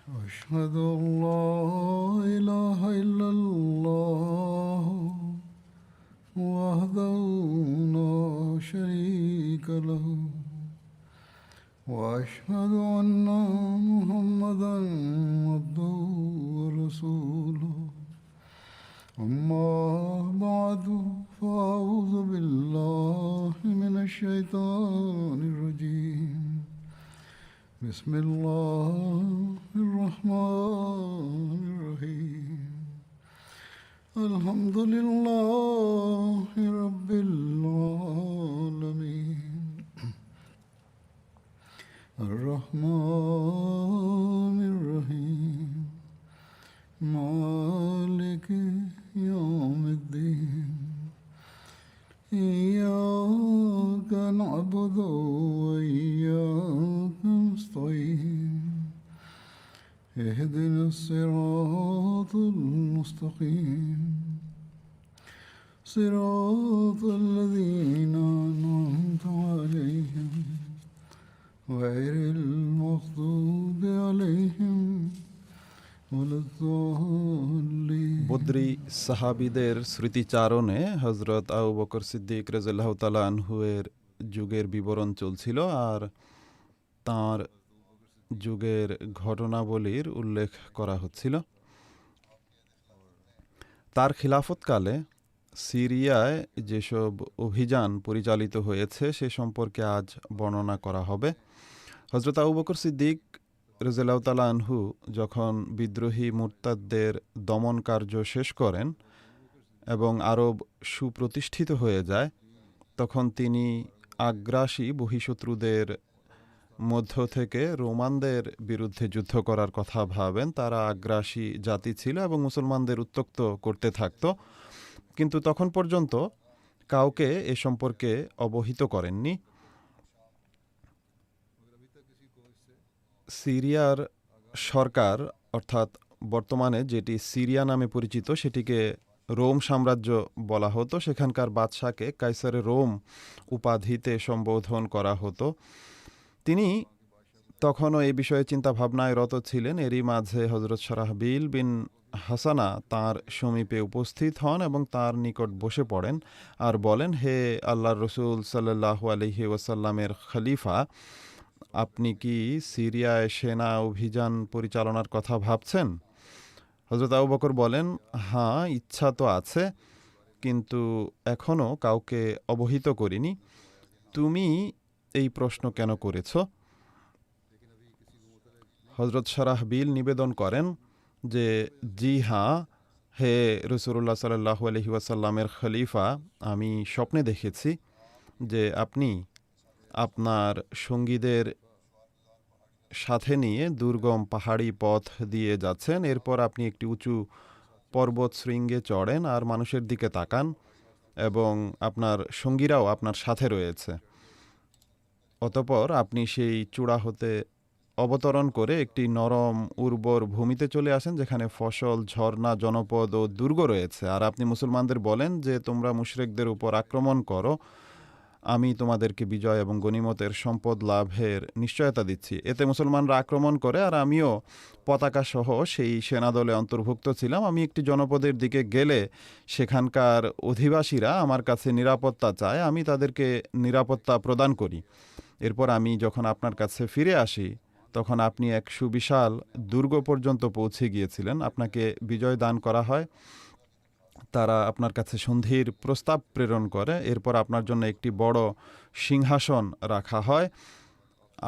أشهد أن لا إله إلا الله وحده لا شريك له وأشهد أن محمدا عبده ورسوله أما بعد فأعوذ بالله من الشيطان الرجيم بسم الله الرحمن الرحيم الحمد لله رب العالمين الرحمن الرحيم مالك يوم الدين إياك نعبد وإياك نستعين اهدنا الصراط المستقيم صراط الذين أنعمت عليهم غير المغضوب عليهم ولا الضالين বদরি সাহাবীদের স্মৃতিচারণে হজরত আবু বকর সিদ্দিক রাদিয়াল্লাহু তাআলা আনহু-এর যুগের বিবরণ চলছিল আর তাঁর যুগের ঘটনাবলীর উল্লেখ করা হচ্ছিল। তার খিলাফতকালে সিরিয়ায় যেসব অভিযান পরিচালিত হয়েছে সে সম্পর্কে আজ বর্ণনা করা হবে। হজরত আবু বকর সিদ্দিক রাদিয়াল্লাহু তাআলা আনহু যখন বিদ্রোহী মুরতাদদের দমন কার্য শেষ করেন এবং আরব সুপ্রতিষ্ঠিত হয়ে যায়, তখন তিনি আগ্রাসী বহিঃশত্রুদের মধ্য থেকে রোমানদের বিরুদ্ধে যুদ্ধ করার কথা ভাবেন। তারা আগ্রাসী জাতি ছিল এবং মুসলমানদের উত্ত্যক্ত করতে থাকত, কিন্তু তখন পর্যন্ত কাউকে এ সম্পর্কে অবহিত করেননি। সিরিয়ার সরকার, অর্থাৎ বর্তমানে যেটি সিরিয়া নামে পরিচিত, সেটিকে রোম সাম্রাজ্য বলা হতো। সেখানকার বাদশাকে কাইসারে রোম উপাধিতে সম্বোধন করা হতো। তিনি তখনও এই বিষয়ে চিন্তা ভাবনায় রত ছিলেন। এরই মাঝে হজরত শারাহবিল বিন হাসানা তাঁর সমীপে উপস্থিত হন এবং তাঁর নিকট বসে পড়েন আর বলেন, হে আল্লাহর রসুল সাল্লাল্লাহু আলাইহি ওয়াসাল্লামের খলিফা, আপনি কি সিরিয়ায় সেনা অভিযান পরিচালনার কথা ভাবছেন? হজরত আবু বকর বলেন, হ্যাঁ, ইচ্ছা তো আছে, কিন্তু এখনও কাউকে অবহিত করিনি। তুমি এই প্রশ্ন কেন করেছ? হজরত শারাহবিল নিবেদন করেন যে, জি হ্যাঁ, হে রাসূলুল্লাহ সাল্লাল্লাহু আলাইহি ওয়াসাল্লামের খলিফা, আমি স্বপ্নে দেখেছি যে আপনি আপনার সঙ্গীদের সাথে নিয়ে দুর্গম পাহাড়ি পথ দিয়ে যাচ্ছেন। এরপর আপনি একটি উঁচু পর্বত শৃঙ্গে চড়েন আর মানুষের দিকে তাকান এবং আপনার সঙ্গীরাও আপনার সাথে রয়েছে। অতঃপর আপনি সেই চূড়া হতে অবতরণ করে একটি নরম উর্বর ভূমিতে চলে আসেন যেখানে ফসল, ঝর্ণা, জনপদ ও দুর্গ রয়েছে। আর আপনি মুসলমানদের বলেন যে তোমরা মুশরিকদের উপর আক্রমণ করো, আমি তোমাদেরকে বিজয় এবং গনিমতের সম্পদ লাভের নিশ্চয়তা দিচ্ছি। এতে মুসলমানরা আক্রমণ করে আর আমিও পতাকা সহ সেই সেনাদলে অন্তর্ভুক্ত ছিলাম। আমি একটি জনপদের দিকে গেলে সেখানকার অধিবাসীরা আমার কাছে নিরাপত্তা চায়, আমি তাদেরকে নিরাপত্তা প্রদান করি। এরপর আমি যখন আপনার কাছে ফিরে আসি তখন আপনি এক সুবিশাল দুর্গ পর্যন্ত পৌঁছে গিয়েছিলেন। আপনাকে বিজয় দান করা হয়। তারা আপনার কাছে সন্ধির প্রস্তাব প্রেরণ করে। এরপর আপনার জন্য একটি বড় সিংহাসন রাখা হয়,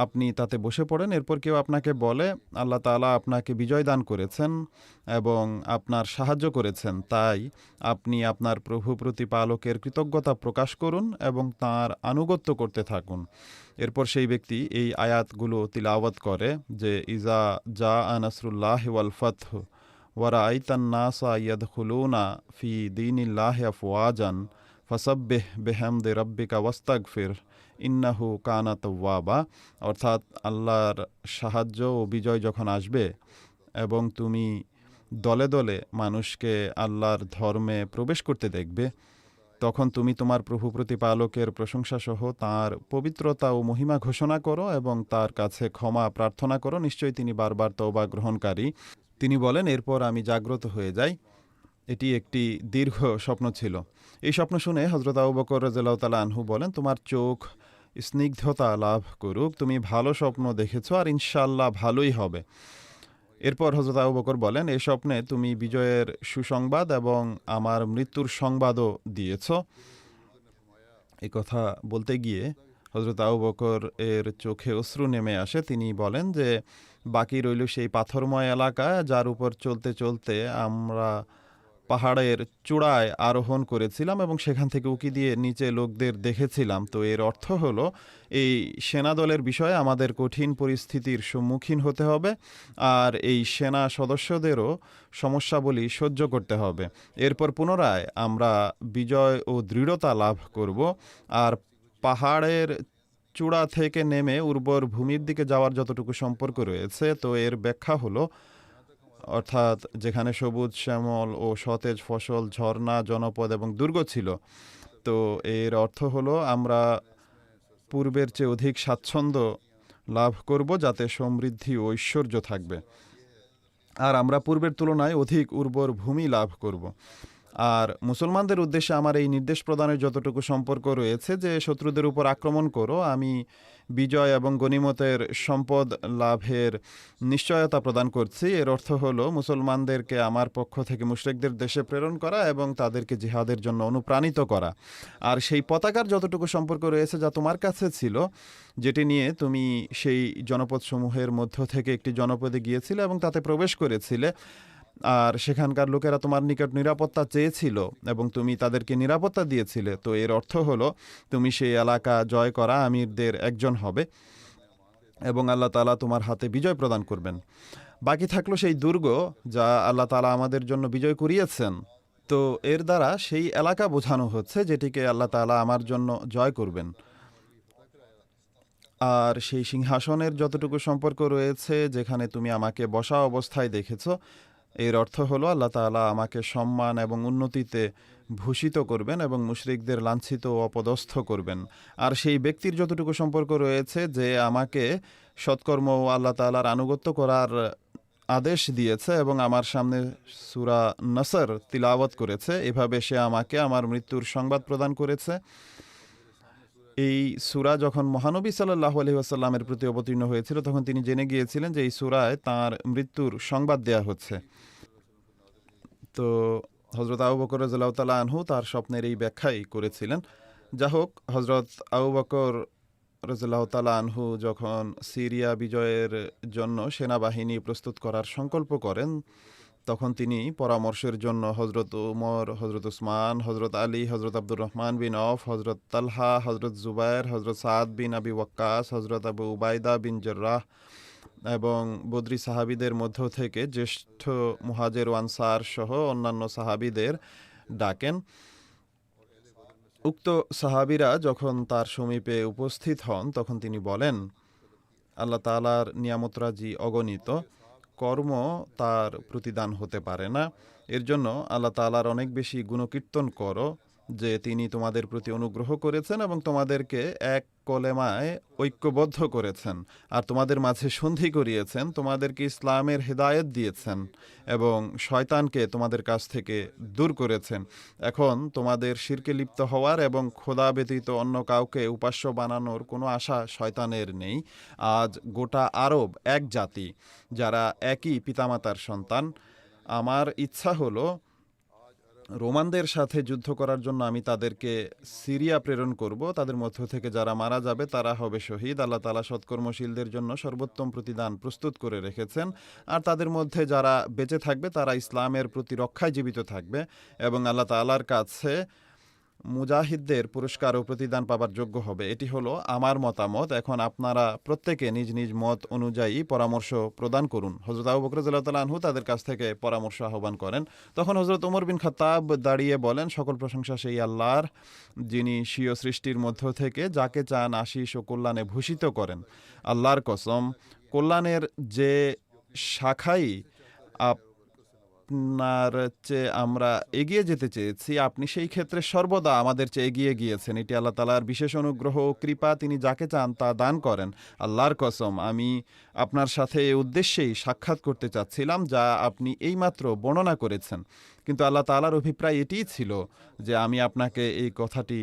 আপনি তাতে বসে পড়েন। এরপর কেউ আপনাকে বলে, আল্লাহ তাআলা আপনাকে বিজয় দান করেছেন এবং আপনার সাহায্য করেছেন, তাই আপনি আপনার প্রভু প্রতিপালকের কৃতজ্ঞতা প্রকাশ করুন এবং তাঁর আনুগত্য করতে থাকুন। এরপর সেই ব্যক্তি এই আয়াতগুলো তিলাওয়াত করে যে, ইজা জা নাসরুল্লাহি ওয়াল ফাতহ ওয়ারাআইতান নাসা ইয়াদখুলুনা ফি দীনিল্লাহি আফওয়াজান ফাসাব্বিহ বিহামদি রাব্বিকা ওয়াস্তাগফির ইন্নাহু কানা তাওয়াবা। অর্থাৎ আল্লাহর সাহায্য ও বিজয় যখন আসবে এবং তুমি দলে দলে মানুষকে আল্লাহর ধর্মে প্রবেশ করতে দেখবে, তখন তুমি তোমার প্রভু প্রতিপালকের প্রশংসা সহ তাঁর পবিত্রতা ও মহিমা ঘোষণা করো এবং তার কাছে ক্ষমা প্রার্থনা করো, নিশ্চয়ই তিনি বারবার তওবা গ্রহণকারী। তিনি বলেন, এরপর আমি জাগ্রত হয়ে যাই। এটি একটি দীর্ঘ স্বপ্ন ছিল। এই স্বপ্ন শুনে হযরত আবু বকর রাদিয়াল্লাহু তাআলা আনহু বলেন, তোমার চোখ স্নিগ্ধতা লাভ করুক, তুমি ভালো স্বপ্ন দেখেছো আর ইনশাআল্লাহ ভালোই হবে। এরপর হযরত আবু বকর বলেন, এই স্বপ্নে তুমি বিজয়ের সুসংবাদ এবং আমার মৃত্যুর সংবাদও দিয়েছ। এই কথা বলতে গিয়ে হযরত আবু বকর এর চোখে অশ্রু নেমে আসে। তিনি বলেন যে বাকি রইল সেই পাথরময় এলাকা যার উপর চলতে চলতে আমরা পাহাড়ের চূড়ায় আরোহণ করেছিলাম এবং সেখান থেকে উকি দিয়ে নিচে লোকদের দেখেছিলাম। তো এর অর্থ হলো এই সেনাদলের বিষয়ে আমাদের কঠিন পরিস্থিতির সম্মুখীন হতে হবে আর এই সেনা সদস্যদেরও সমস্যাবলী সহ্য করতে হবে। এরপর পুনরায় আমরা বিজয় ও দৃঢ়তা লাভ করব আর পাহাড়ের চূড়া থেকে নেমে উর্বর ভূমির দিকে যাওয়ার যতটুকু সম্পর্ক রয়েছে, তো এর ব্যাখ্যা হলো অর্থাৎ যেখানে সবুজ শ্যামল ও সতেজ ফসল, ঝর্ণা, জনপদ এবং দুর্গ ছিল, তো এর অর্থ হলো আমরা পূর্বের চেয়ে অধিক স্বাচ্ছন্দ্য লাভ করব, যাতে সমৃদ্ধি ও ঐশ্বর্য থাকবে। আর আমরা পূর্বের তুলনায় অধিক উর্বর ভূমি লাভ করব। আর মুসলমানদের উদ্দেশ্যে আমার এই নির্দেশ প্রদানের যতটুকু সম্পর্ক রয়েছে যে শত্রুদের উপর আক্রমণ করো, আমি বিজয় এবং গনিমতের সম্পদ লাভের নিশ্চয়তা প্রদান করছি। এর অর্থ হলো মুসলমানদেরকে আমার পক্ষ থেকে মুশরিকদের দেশে প্রেরণ করা এবং তাদেরকে জিহাদের জন্য অনুপ্রাণিত করা। আর সেই পতাকার যতটুকু সম্পর্ক রয়েছে যা তোমার কাছে ছিল, যেটি নিয়ে তুমি সেই জনপদসমূহের মধ্য থেকে একটি জনপদে গিয়েছিলে এবং তাতে প্রবেশ করেছিলে, আর সেখানকার লোকেরা তোমার নিকট নিরাপত্তা চেয়েছিল এবং তুমি তাদেরকে নিরাপত্তা দিয়েছিলে, তো এর অর্থ হলো তুমি সেই এলাকা জয় করা আমিরদের একজন হবে এবং আল্লাহ তাআলা তোমার হাতে বিজয় প্রদান করবেন। বাকি থাকলো সেই দুর্গ যা আল্লাহ তাআলা আমাদের জন্য বিজয় করিয়েছেন। তো এর দ্বারা সেই এলাকা বোঝানো হচ্ছে যেটিকে আল্লাহ তাআলা আমার জন্য জয় করবেন। আর সেই সিংহাসনের যতটুকু সম্পর্ক রয়েছে যেখানে তুমি আমাকে বসা অবস্থায় দেখেছো, এর অর্থ হলো আল্লাহ তাআলা আমাকে সম্মান এবং উন্নতিতে ভূষিত করবেন এবং মুশরিকদের লাঞ্ছিত ও অপদস্থ করবেন। আর সেই ব্যক্তির যতটুকু সম্পর্ক রয়েছে যে আমাকে সৎকর্ম ও আল্লাহ তাআলার আনুগত্য করার আদেশ দিয়েছে এবং আমার সামনে সূরা নসর তিলাওয়াত করেছে, এভাবে সে আমাকে আমার মৃত্যুর সংবাদ প্রদান করেছে। এই সূরা যখন মহানবী সাল্লাল্লাহু আলাইহি ওয়াসাল্লামের প্রতি অবতীর্ণ হয়েছিল, তখন তিনি জেনে গিয়েছিলেন যে এই সূরায় তাঁর মৃত্যুর সংবাদ দেয়া হচ্ছে। তো হযরত আবু বকর রাদিয়াল্লাহু তাআলা আনহু তার স্বপ্নের এই ব্যাখ্যাই করেছিলেন। যা হোক, হযরত আবু বকর রাদিয়াল্লাহু তাআলা আনহু যখন সিরিয়া বিজয়ের জন্য সেনাবাহিনী প্রস্তুত করার সংকল্প করেন, তখন তিনি পরামর্শের জন্য হযরত উমর, হযরত উসমান, হযরত আলী, হযরত আব্দুর রহমান বিন আওফ, হযরত তালহা, হযরত জুবায়ের, হযরত সাদ বিন আবি ওয়াক্কাস, হযরত আবু উবাইদা বিন জাররাহ এবং বদরি সাহাবীদের মধ্য থেকে জ্যেষ্ঠ মুহাজির ও আনসার সহ অন্যান্য সাহাবীদের ডাকেন। উক্ত সাহাবীরা যখন তার সমীপে উপস্থিত হন, তখন তিনি বলেন, আল্লাহ তাআলার নিয়ামতরাজি অগণিত, কর্ম তার প্রতিদান হতে পারে না। এর জন্য আল্লাহ তাআলার অনেক বেশি গুণকীর্তন করো যে তিনি তোমাদের প্রতি অনুগ্রহ করেছেন এবং তোমাদেরকে এক কলেমায় ঐক্যবদ্ধ করেছেন আর তোমাদের মাঝে সন্ধি করিয়েছেন, তোমাদেরকে ইসলামের হেদায়েত দিয়েছেন এবং শয়তানকে তোমাদের কাছ থেকে দূর করেছেন। এখন তোমাদের শিরকে লিপ্ত হওয়ার এবং খোদা ব্যতীত অন্য কাউকে উপাস্য বানানোর কোনো আশা শয়তানের নেই। আজ গোটা আরব এক জাতি, যারা একই পিতামাতার সন্তান। আমার ইচ্ছা হলো রোমানদের সাথে যুদ্ধ করার জন্য আমি তাদেরকে সিরিয়া প্রেরণ করব। তাদের মধ্য থেকে যারা মারা যাবে তারা হবে শহীদ। আল্লাহ তাআলা সৎকর্মশীলদের জন্য সর্বোত্তম প্রতিদান প্রস্তুত করে রেখেছেন। আর তাদের মধ্যে যারা বেঁচে থাকবে তারা ইসলামের প্রতি রক্ষায় জীবিত থাকবে এবং আল্লাহ তাআলার কাছে মুজাহিদদের পুরস্কার ও প্রতিদান পাবার যোগ্য হবে। এটি হলো আমার মতামত। এখন আপনারা প্রত্যেকে নিজ নিজ মত অনুযায়ী পরামর্শ প্রদান করুন। হযরত আবু বকর রাদিয়াল্লাহু তাআলা আনহু তাদের কাছ থেকে পরামর্শ আহ্বান করেন। তখন হযরত ওমর বিন খাত্তাব দাঁড়িয়ে বলেন, সকল প্রশংসা সেই আল্লাহর, যিনি স্বীয় সৃষ্টির মধ্য থেকে যাকে চান আশিস ও কল্যাণে ভূষিত করেন। আল্লাহর কসম, কল্যাণের যে শাখাই আপনার চেয়ে আমরা এগিয়ে যেতে চেয়েছি, আপনি সেই ক্ষেত্রে সর্বদা আমাদের চেয়ে এগিয়ে গিয়েছেন। এটি আল্লাহ তাআলার বিশেষ অনুগ্রহ ও কৃপা, তিনি যাকে চান তা দান করেন। আল্লাহর কসম, আমি আপনার সাথে এই উদ্দেশ্যেই সাক্ষাৎ করতে চাচ্ছিলাম যা আপনি এইমাত্র বর্ণনা করেছেন, কিন্তু আল্লাহ তাআলার অভিপ্রায় এটিই ছিল যে আমি আপনাকে এই কথাটি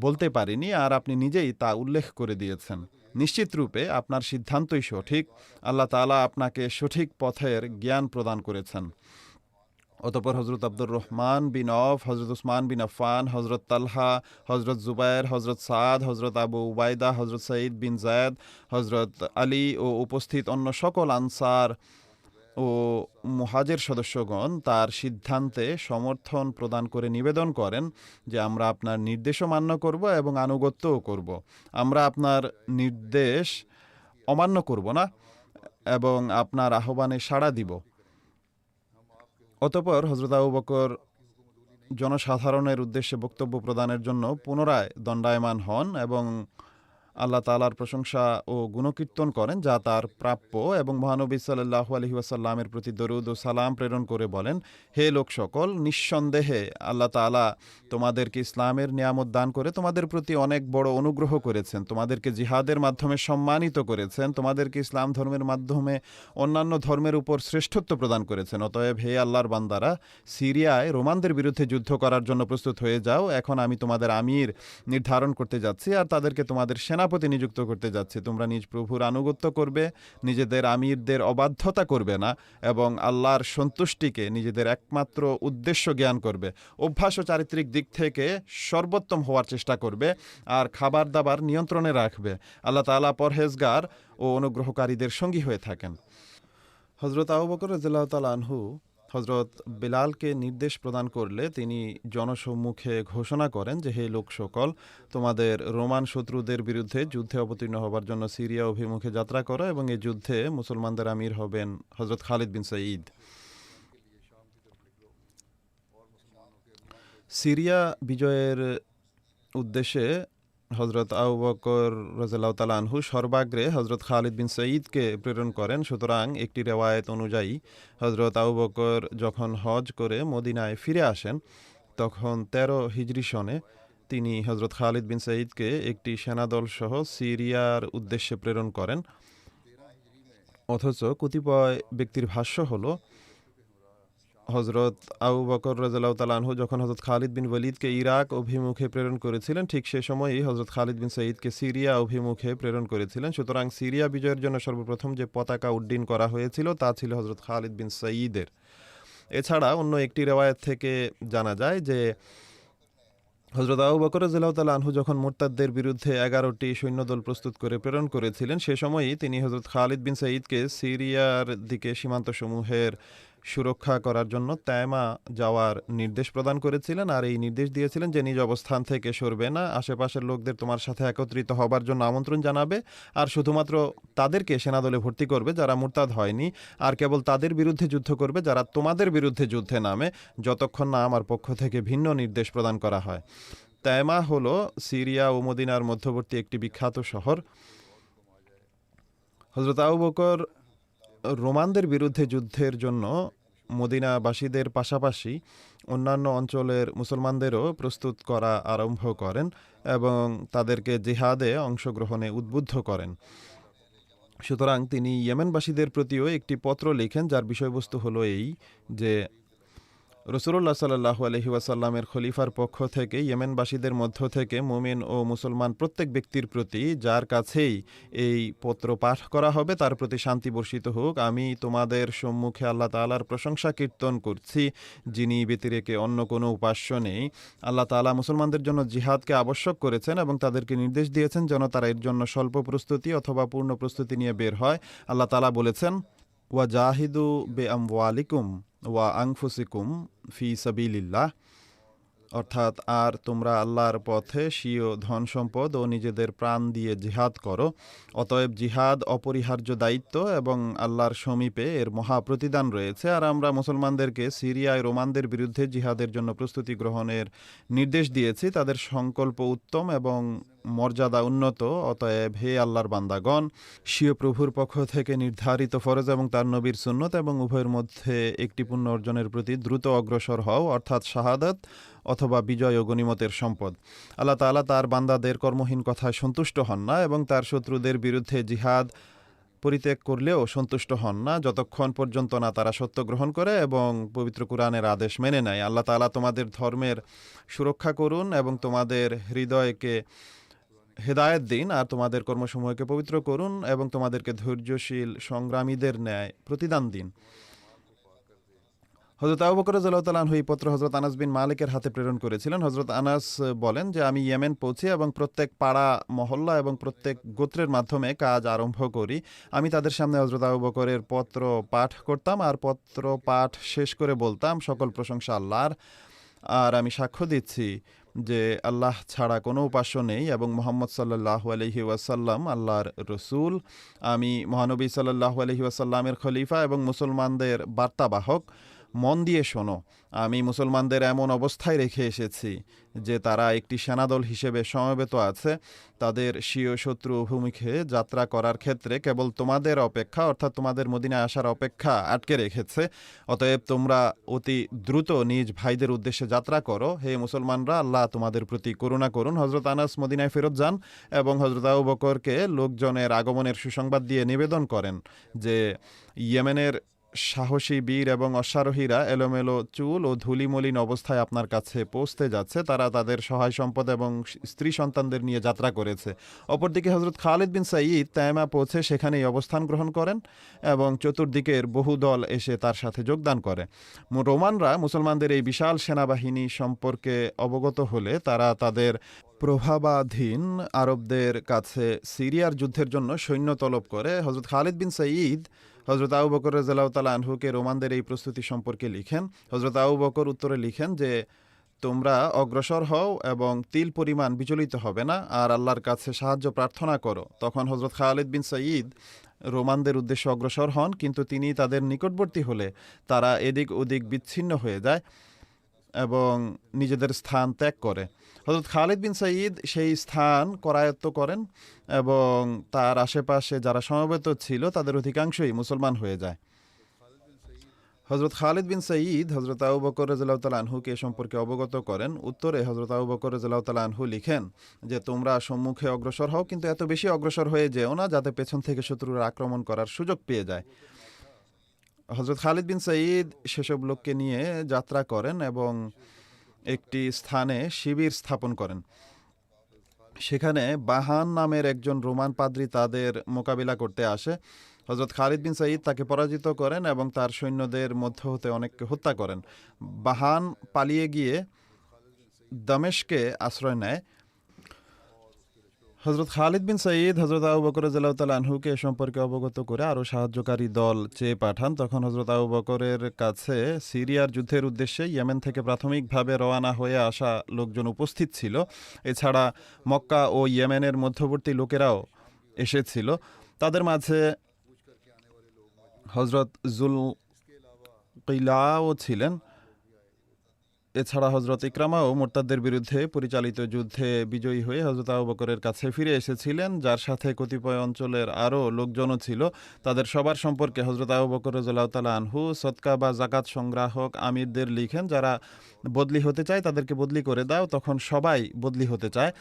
বলতে পারিনি, আর আপনি নিজেই তা উল্লেখ করে দিয়েছেন। নিশ্চিত রূপে আপনার সিদ্ধান্তই সঠিক। আল্লাহ তাআলা আপনাকে সঠিক পথের জ্ঞান প্রদান করেছেন। অতঃপর হজরত আব্দুর রহমান বিন অফ, হজরত উসমান বিন আফফান, হজরত তালহা, হজরত জুবায়ের, হজরত সাদ, হজরত আবু উবাইদা, হজরত সঈদ বিন জায়দ, হজরত আলী ও উপস্থিত অন্য সকল আনসার ও মুহাজের সদস্যগণ তার সিদ্ধান্তে সমর্থন প্রদান করে নিবেদন করেন যে আমরা আপনার নির্দেশও মান্য করব এবং আনুগত্যও করব। আমরা আপনার নির্দেশ অমান্য করব না এবং আপনার আহ্বানে সাড়া দিব। অতঃপর হজরত আবু বকর জনসাধারণের উদ্দেশ্যে বক্তব্য প্রদানের জন্য পুনরায় দণ্ডায়মান হন এবং আল্লাহ তাআলার প্রশংসা ও গুণকীর্তন করেন যা তার প্রাপ্য, এবং মহানবী সাল্লাল্লাহু আলাইহি ওয়াসাল্লামের প্রতি দরুদ ও সালাম প্রেরণ করে বলেন, হে লোক সকল, নিঃসন্দেহে আল্লাহ তাআলা তোমাদেরকে ইসলামের নিয়ামত দান করে তোমাদের প্রতি অনেক বড় অনুগ্রহ করেছেন, তোমাদেরকে জিহাদের মাধ্যমে সম্মানিত করেছেন, তোমাদেরকে ইসলাম ধর্মের মাধ্যমে অন্যান্য ধর্মের উপর শ্রেষ্ঠত্ব প্রদান করেছেন। অতএব হে আল্লাহর বান্দারা, সিরিয়ায় রোমানদের বিরুদ্ধে যুদ্ধ করার জন্য প্রস্তুত হয়ে যাও। এখন আমি তোমাদের আমির নির্ধারণ করতে যাচ্ছি আর তাদেরকে তোমাদের সেনাপতি নিযুক্ত করতে যাচ্ছি। তোমরা নিজ প্রভুর আনুগত্য করবে, নিজেদের আমিরদের অবাধ্যতা করবে না এবং আল্লাহর সন্তুষ্টিকে নিজেদের একমাত্র উদ্দেশ্য জ্ঞান করবে। অভ্যাস ও চারিত্রিক দিক থেকে সর্বোত্তম হওয়ার চেষ্টা করবে আর খাবার দাবার নিয়ন্ত্রণে রাখবে। আল্লাহ তাআলা পরহেজগার ও অনুগ্রহকারীদের সঙ্গী হয়ে থাকেন। হজরত আবু বকর রাদিয়াল্লাহু তাআলা আনহু হজরত বেলালকে নির্দেশ প্রদান করলে তিনি জনসম্মুখে ঘোষণা করেন যে, হে লোক সকল, তোমাদের রোমান শত্রুদের বিরুদ্ধে যুদ্ধে অবতীর্ণ হবার জন্য সিরিয়া অভিমুখে যাত্রা করো এবং এই যুদ্ধে মুসলমানদের আমির হবেন হজরত খালিদ বিন সঈদ। সিরিয়া বিজয়ের উদ্দেশ্যে হজরত আবু বকর রাদিয়াল্লাহু তাআলা আনহু সর্বাগ্রে হজরত খালিদ বিন সঈদকে প্রেরণ করেন। সুতরাং একটি রেওয়ায়েত অনুযায়ী হজরত আবু বকর যখন হজ করে মদিনায় ফিরে আসেন তখন 13 হিজরি সনে তিনি হজরত খালিদ বিন সঈদকে একটি সেনাদল সহ সিরিয়ার উদ্দেশ্যে প্রেরণ করেন। অথচ কতিপয় ব্যক্তির ভাষ্য হলো হজরত আবু বকর রাদিয়াল্লাহু তাআলা আনহু যখন হজরত খালিদ বিন ওয়ালিদকে ইরাক অভিমুখে প্রেরণ করেছিলেন ঠিক সে সময়ই হজরত খালিদ বিন সঈদকে সিরিয়া অভিমুখে প্রেরণ করেছিলেন। সুতরাং সিরিয়া বিজয়ের জন্য সর্বপ্রথম যে পতাকা উড্ডীন করা হয়েছিল তা ছিল হজরত খালিদ বিন সঈদের। এছাড়া অন্য একটি রেওয়ায়েত থেকে জানা যায় যে হজরত আবু বকর রাদিয়াল্লাহু তাআলা আনহু যখন মুরতাদদের বিরুদ্ধে 11টি সৈন্যদল প্রস্তুত করে প্রেরণ করেছিলেন সে সময়ই তিনি হজরত খালিদ বিন সঈদকে সিরিয়ার দিকে সীমান্তসমূহের সুরক্ষা করার জন্য তায়মা যাওয়ার নির্দেশ প্রদান করেছিলেন আর এই নির্দেশ দিয়েছিলেন যে নিজ অবস্থান থেকে সরবে না, আশেপাশের লোকদের তোমার সাথে একত্রিত হবার জন্য আমন্ত্রণ জানাবে আর শুধুমাত্র তাদেরকে সেনাদলে ভর্তি করবে যারা মুরতাদ হয়নি, আর কেবল তাদের বিরুদ্ধে যুদ্ধ করবে যারা তোমাদের বিরুদ্ধে যুদ্ধে নামে, যতক্ষণ না আমার পক্ষ থেকে ভিন্ন নির্দেশ প্রদান করা হয়। তায়মা হলো সিরিয়া ও মদিনার মধ্যবর্তী একটি বিখ্যাত শহর। হজরত আবু বকর রোমানদের বিরুদ্ধে যুদ্ধের জন্য মদিনাবাসীদের পাশাপাশি অন্যান্য অঞ্চলের মুসলমানদেরও প্রস্তুত করা আরম্ভ করেন এবং তাদেরকে জিহাদে অংশগ্রহণে উদ্বুদ্ধ করেন। সুতরাং তিনি ইয়েমেনবাসীদের প্রতিও একটি পত্র লিখেন যার বিষয়বস্তু হলো এই যে রাসূলুল্লাহ সাল্লাল্লাহু আলাইহি ওয়াসাল্লামের খলিফার পক্ষ থেকে ইয়েমেনবাসীদের মধ্য থেকে মুমিন ও মুসলমান প্রত্যেক ব্যক্তির প্রতি যার কাছেই এই পত্র পাঠ করা হবে তার প্রতি শান্তি বর্ষিত হোক। আমি তোমাদের সম্মুখে আল্লাহ তাআলার প্রশংসা কীর্তন করছি যিনি ব্যতিরেকে অন্য কোনো উপাস্য নেই। আল্লাহ তাআলা মুসলমানদের জন্য জিহাদকে আবশ্যক করেছেন এবং তাদেরকে নির্দেশ দিয়েছেন যেন তারা এর জন্য স্বল্প প্রস্তুতি অথবা পূর্ণ প্রস্তুতি নিয়ে বের হয়। আল্লাহ তাআলা বলেছেন, ওয়া জাহিদু বে আমওয়ালিকুম ওয়া আনফুসিকুম ফি সাবিলিল্লাহ, অর্থাৎ আর তোমরা আল্লাহর পথে স্বীয় ধন সম্পদ ও নিজেদের প্রাণ দিয়ে জিহাদ করো। অতএব জিহাদ অপরিহার্য দায়িত্ব এবং আল্লাহর সমীপে এর মহা প্রতিদান রয়েছে। আর আমরা মুসলমানদেরকে সিরিয়ায় রোমানদের বিরুদ্ধে জিহাদের জন্য প্রস্তুতি গ্রহণের নির্দেশ দিয়েছি। তাদের সংকল্প উত্তম এবং মর্যাদা উন্নত। অতএব হে আল্লাহর বান্দাগণ, স্বীয় প্রভুর পক্ষ থেকে নির্ধারিত ফরজ এবং তার নবীর সুন্নত এবং উভয়ের মধ্যে একটি পুণ্য অর্জনের প্রতি দ্রুত অগ্রসর হও, অর্থাৎ শাহাদাত অথবা বিজয় ও গনিমতের সম্পদ। আল্লাহ তাআলা তার বান্দাদের কর্মহীন কথায় সন্তুষ্ট হন না এবং তার শত্রুদের বিরুদ্ধে জিহাদ পরিত্যাগ করলেও সন্তুষ্ট হন না, যতক্ষণ পর্যন্ত না তারা সত্য গ্রহণ করে এবং পবিত্র কুরআনের আদেশ মেনে নেয়। আল্লাহ তাআলা তোমাদের ধর্মের সুরক্ষা করুন এবং তোমাদের হৃদয়কে হেদায়েত দিন, আর তোমাদের কর্মসমূহকে পবিত্র করুন এবং তোমাদেরকে ধৈর্যশীল সংগ্রামীদের ন্যায় প্রতিদান দিন। হযরত আবু বকর রাদিয়াল্লাহু তাআলা আনহু এই পত্র হযরত আনাস বিন মালিকের হাতে প্রেরণ করেছিলেন। হযরত আনাস বলেন যে আমি ইয়েমেন পৌঁছি এবং প্রত্যেক পাড়া, মহল্লা এবং প্রত্যেক গোত্রের মাধ্যমে কাজ আরম্ভ করি। আমি তাদের সামনে হযরত আবু বকরের পত্র পাঠ করতাম আর পত্র পাঠ শেষ করে বলতাম, সকল প্রশংসা আল্লাহর, আর আমি সাক্ষ্য দিচ্ছি যে আল্লাহ ছাড়া কোনো উপাস্য নেই এবং মুহাম্মদ সাল্লাল্লাহু আলাইহি ওয়াসাল্লাম আল্লাহর রসুল। আমি মহানবী সাল্লাল্লাহু আলাইহি ওয়াসাল্লামের খলিফা এবং মুসলমানদের বার্তাবাহক। মন দিয়ে শোনো, আমি মুসলমানদের এমন অবস্থায় রেখে এসেছি যে তারা একটি সেনাদল হিসেবে সমবেত আছে। তাদের স্বীয় শত্রু অভিমুখে যাত্রা করার ক্ষেত্রে কেবল তোমাদের অপেক্ষা, অর্থাৎ তোমাদের মদিনায় আসার অপেক্ষা আটকে রেখেছে। অতএব তোমরা অতি দ্রুত নিজ ভাইদের উদ্দেশ্যে যাত্রা করো। হে মুসলমানরা, আল্লাহ তোমাদের প্রতি করুণা করুন। হযরত আনাস মদিনায় ফেরত যান এবং হযরত আবু বকরকে লোকজনের আগমনের সুসংবাদ দিয়ে নিবেদন করেন যে ইয়েমেনের সাহসী বীর এবং অশ্বারোহীরা এলোমেলো চুল ও ধুলিমলিন অবস্থায় আপনার কাছে পৌঁছতে যাচ্ছে। তারা তাদের সহায় সম্পদ এবং স্ত্রী সন্তানদের নিয়ে যাত্রা করেছে। অপরদিকে হযরত খালিদ বিন সাঈদ তায়েমা পৌঁছে সেখানেই অবস্থান গ্রহণ করেন এবং চতুর্দিকের বহু দল এসে তার সাথে যোগদান করে। রোমানরা মুসলমানদের এই বিশাল সেনাবাহিনী সম্পর্কে অবগত হলে তারা তাদের প্রভাবাধীন আরবদের কাছে সিরিয়ার যুদ্ধের জন্য সৈন্য তলব করে। হযরত খালিদ বিন সাঈদ হযরত আবু বকর রাদিয়াল্লাহু তাআলা আনহুকে রোমানদের এই প্রস্তুতি সম্পর্কে লিখেন। হযরত আবু বকর উত্তরে লিখেন যে তোমরা অগ্রসর হও এবং তিল পরিমাণ বিচলিত হবে না, আর আল্লাহর কাছে সাহায্য প্রার্থনা করো। তখন হযরত খালিদ বিন সাঈদ রোমানদের উদ্দেশ্যে অগ্রসর হন, কিন্তু তিনি তাদের নিকটবর্তী হলে তারা এদিক ওদিক বিচ্ছিন্ন হয়ে যায় এবং নিজেদের স্থান ত্যাগ করে। হযরত খালিদ বিন সাঈদ সেই স্থান করায়ত্ত করেন এবং তার আশেপাশে যারা সমবেত ছিল তাদের অধিকাংশই মুসলমান হয়ে যায়। হযরত খালিদ বিন সাঈদ হযরত আবু বকর রাদিয়াল্লাহু তাআলা আনহুকে এ সম্পর্কে অবগত করেন। উত্তরে হযরত আবু বকর রাদিয়াল্লাহু তাআলা আনহু লিখেন যে তোমরা সম্মুখে অগ্রসর হও, কিন্তু এত বেশি অগ্রসর হয়ে যেও না যাতে পেছন থেকে শত্রুরা আক্রমণ করার সুযোগ পেয়ে যায়। হযরত খালিদ বিন সাঈদ সেসব লোককে নিয়ে যাত্রা করেন এবং একটি স্থানে শিবির স্থাপন করেন। সেখানে বাহান নামের একজন রোমান পাদ্রী তাদের মোকাবিলা করতে আসে। হযরত খালিদ বিন সাঈদ তাকে পরাজিত করেন এবং তার সৈন্যদের মধ্য হতে অনেককে হত্যা করেন। বাহান পালিয়ে গিয়ে দামেশকে আশ্রয় নেয়। হযরত খালিদ বিন সাঈদ হযরত আবু বকর রাদিয়াল্লাহু তাআলা আনহুকে এ সম্পর্কে অবগত করে আরও সাহায্যকারী দল চেয়ে পাঠান। তখন হযরত আবু বকরের কাছে সিরিয়ার যুদ্ধের উদ্দেশ্যে ইয়েমেন থেকে প্রাথমিকভাবে রওনা হয়ে আসা লোকজন উপস্থিত ছিল। এছাড়া মক্কা ও ইয়েমেনের মধ্যবর্তী লোকেরাও এসেছিল। তাদের মাঝে হযরত যুলকিলাও ছিলেন। এছাড়া হযরত ইকরামাও মুরতাদদের বিরুদ্ধে পরিচালিত যুদ্ধে বিজয়ী হয়ে হযরত আবু বকরের কাছে ফিরে এসেছিলেন, যার সাথে কতিপয় অঞ্চলের আরও লোকজনও ছিল। তাদের সবার সম্পর্কে হযরত আবু বকর রাদিয়াল্লাহু তাআলা আনহু সদকা বা জাকাত সংগ্রাহক আমিরদের লিখেন, যারা বদলি হতে চায় তাদেরকে বদলি করে দাও। তখন সবাই বদলি হতে চায়।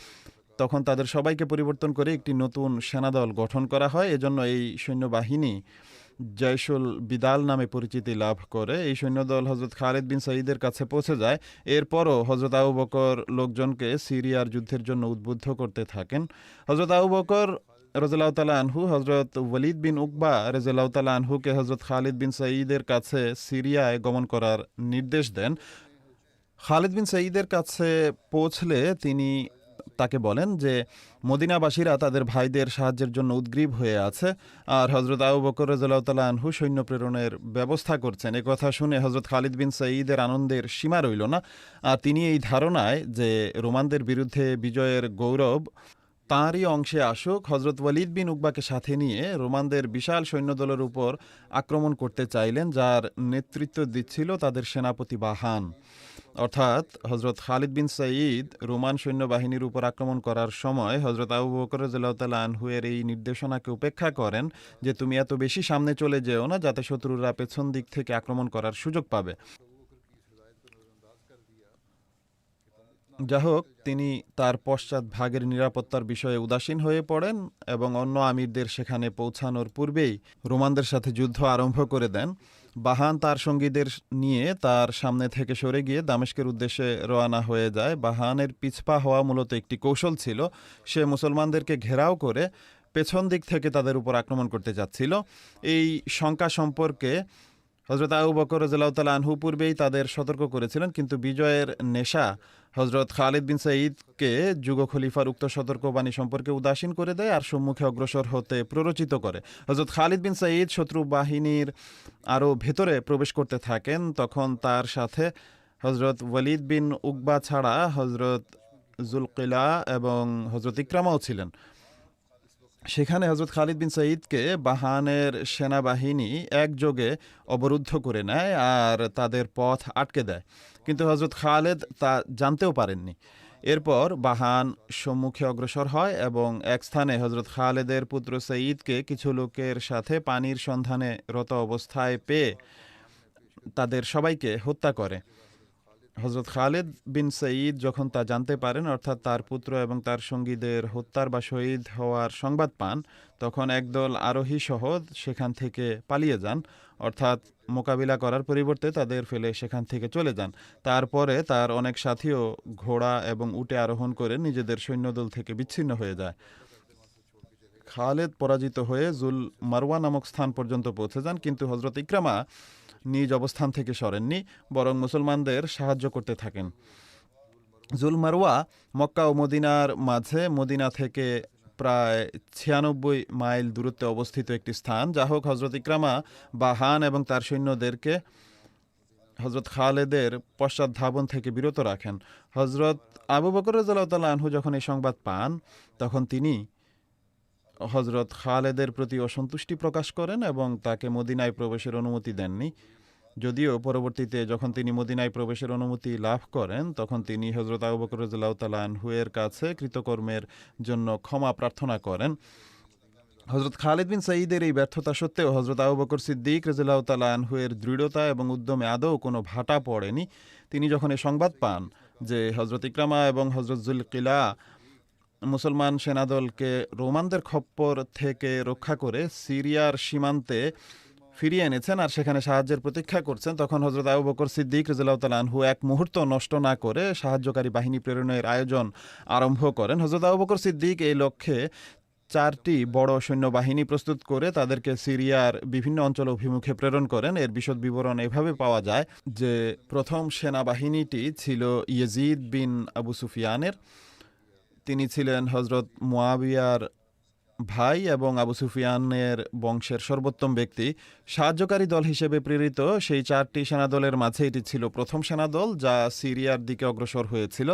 তখন তাদের সবাইকে পরিবর্তন করে একটি নতুন সেনাদল গঠন করা হয়। এজন্য এই সৈন্যবাহিনী জয়শুল বিদাল নামে পরিচিতি লাভ করে। এই সৈন্যদল হযরত খালিদ বিন সাঈদের কাছে পৌঁছে যায়। এরপরও হযরত আবু বকর লোকজনকে সিরিয়ার যুদ্ধের জন্য উদ্বুদ্ধ করতে থাকেন। হযরত আবু বকর রাদিয়াল্লাহু তাআলা আনহু হযরত ওয়ালিদ বিন উকবা রাদিয়াল্লাহু তাআলা আনহুকে হযরত খালিদ বিন সাঈদের কাছে সিরিয়ায় গমন করার নির্দেশ দেন। খালিদ বিন সাঈদের কাছে পৌঁছলে তিনি তাকে বলেন যে মদিনাবাসীরা তাদের ভাইদের সাহায্যের জন্য উদ্গ্রীব হয়ে আছে আর হযরত আবু বকর রাদিয়াল্লাহু তাআলা আনহু সৈন্য প্রেরণের ব্যবস্থা করছেন। এ কথা শুনে হযরত খালিদ বিন সাঈদের আনন্দের সীমা রইল না। আর তিনি এই ধারণায় যে রোমানদের বিরুদ্ধে বিজয়ের গৌরব তাঁরই অংশে আসুক, হজরত ওয়ালিদ বিন উকবাকে সাথে নিয়ে রোমানদের বিশাল সৈন্যদলের উপর আক্রমণ করতে চাইলেন, যার নেতৃত্ব দিচ্ছিল তাদের সেনাপতি বাহান। অর্থাৎ হজরত খালিদ বিন সঈদ রোমান সৈন্যবাহিনীর উপর আক্রমণ করার সময় হজরত আবু বকর রাদিয়াল্লাহু তাআলা আনহু এর এই নির্দেশনাকে উপেক্ষা করেন যে তুমি এত বেশি সামনে চলে যেও না, যাতে শত্রুরা পেছন দিক থেকে আক্রমণ করার সুযোগ পাবে। যা হোক, তিনি তার পশ্চাৎ ভাগের নিরাপত্তার বিষয়ে উদাসীন হয়ে পড়েন এবং অন্য আমিরদের সেখানে পৌঁছানোর পূর্বেই রোমানদের সাথে যুদ্ধ আরম্ভ করে দেন। বাহান তার সঙ্গীদের নিয়ে তার সামনে থেকে সরে গিয়ে দামেস্কের উদ্দেশ্যে রওনা হয়ে যায়। বাহানের পিছপা হওয়া মূলত একটি কৌশল ছিল। সে মুসলমানদেরকে ঘেরাও করে পেছন দিক থেকে তাদের উপর আক্রমণ করতে যাচ্ছিল। এই শঙ্কা সম্পর্কে হজরত আবু বকর রাদিয়াল্লাহু তাআলা আনহু পূর্বেই তাদের সতর্ক করেছিলেন, কিন্তু বিজয়ের নেশা হজরত খালিদ বিন সঈদকে যুগ খলিফার উক্ত সতর্কবাণী সম্পর্কে উদাসীন করে দেয় আর সম্মুখে অগ্রসর হতে প্ররোচিত করে। হজরত খালিদ বিন সঈদ শত্রু বাহিনীর আরও ভেতরে প্রবেশ করতে থাকেন। তখন তার সাথে হজরত ওয়ালিদ বিন উকবা ছাড়া হজরত জুলকিলা এবং হজরত ইকরামাও ছিলেন। সেখানে হজরত খালিদ বিন সঈদকে বাহানের সেনাবাহিনী একযোগে অবরুদ্ধ করে নেয় আর তাদের পথ আটকে দেয়, কিন্তু হজরত খালেদ তা জানতেও পারেননি। এরপর বাহান সম্মুখে অগ্রসর হয় এবং এক স্থানে হজরত খালেদের পুত্র সঈদকে কিছু লোকের সাথে পানির সন্ধানে রত অবস্থায় পেয়ে তাদের সবাইকে হত্যা করে। হজরত খালিদ বিন সঈদ যখন তা জানতে পারেন, অর্থাৎ তার পুত্র এবং তার সঙ্গীদের হত্যার বা শহীদ হওয়ার সংবাদ পান, তখন একদল আরোহী সহ সেখান থেকে পালিয়ে যান, অর্থাৎ মোকাবিলা করার পরিবর্তে তাদের ফেলে সেখান থেকে চলে যান। তারপরে তার অনেক সাথীও ঘোড়া এবং উটে আরোহণ করে নিজেদের সৈন্যদল থেকে বিচ্ছিন্ন হয়ে যায়। খালেদ পরাজিত হয়ে জুল মারওয়া নামক স্থান পর্যন্ত পৌঁছে যান, কিন্তু হজরত ইকরামা নিজ অবস্থান থেকে সরেননি, বরং মুসলমানদের সাহায্য করতে থাকেন। জুল মারওয়া মক্কা ও মদিনার মাঝে, মদিনা থেকে প্রায় 96 মাইল দূরত্বে অবস্থিত একটি স্থান। যা হোক, হজরত ইকরামা বাহান এবং তার সৈন্যদেরকে হজরত খালেদের পশ্চাৎধাবন থেকে বিরত রাখেন। হজরত আবু বকর রাদিয়াল্লাহু তাআলা আনহু যখন এই সংবাদ পান, তখন তিনি হজরত খালেদের প্রতি অসন্তুষ্টি প্রকাশ করেন এবং তাকে মদিনায় প্রবেশের অনুমতি দেননি। যদিও পরবর্তীতে যখন তিনি মদিনায় প্রবেশের অনুমতি লাভ করেন, তখন তিনি হজরত আবু বকর রাদিয়াল্লাহু তাআলা আনহু এর কাছে কৃতকর্মের জন্য ক্ষমা প্রার্থনা করেন। হজরত খালিদ বিন সঈদের এই ব্যর্থতা সত্ত্বেও হজরত আবু বকর সিদ্দিক রাদিয়াল্লাহু তাআলা আনহু এর দৃঢ়তা এবং উদ্যমে আদৌ কোনো ভাটা পড়েনি। তিনি যখন এই সংবাদ পান যে হজরত ইকরামা এবং হজরত জুলকিলা মুসলমান সেনাদলকে রোমানদের খপ্পর থেকে রক্ষা করে সিরিয়ার সীমান্তে ফিরিয়ে এনেছেন আর সেখানে সাহায্যের প্রতীক্ষা করছেন, তখন হজরত আবু বকর সিদ্দিক রাদিয়াল্লাহু তাআলা আনহু এক মুহূর্ত নষ্ট না করে সাহায্যকারী বাহিনী প্রেরণের আয়োজন আরম্ভ করেন। হজরত আবু বকর সিদ্দিক এই লক্ষ্যে 4টি বড় সৈন্যবাহিনী প্রস্তুত করে তাদেরকে সিরিয়ার বিভিন্ন অঞ্চল অভিমুখে প্রেরণ করেন। এর বিশদ বিবরণ এভাবে পাওয়া যায় যে প্রথম সেনাবাহিনীটি ছিল ইয়াজিদ বিন আবু সুফিয়ানের। তিনি ছিলেন হজরত মুয়াবিয়ার ভাই এবং আবু সুফিয়ানের বংশের সর্বোত্তম ব্যক্তি। সাহায্যকারী দল হিসেবে প্রেরিত সেই 4টি সেনাদলের মাঝে এটি ছিল প্রথম সেনাদল যা সিরিয়ার দিকে অগ্রসর হয়েছিল।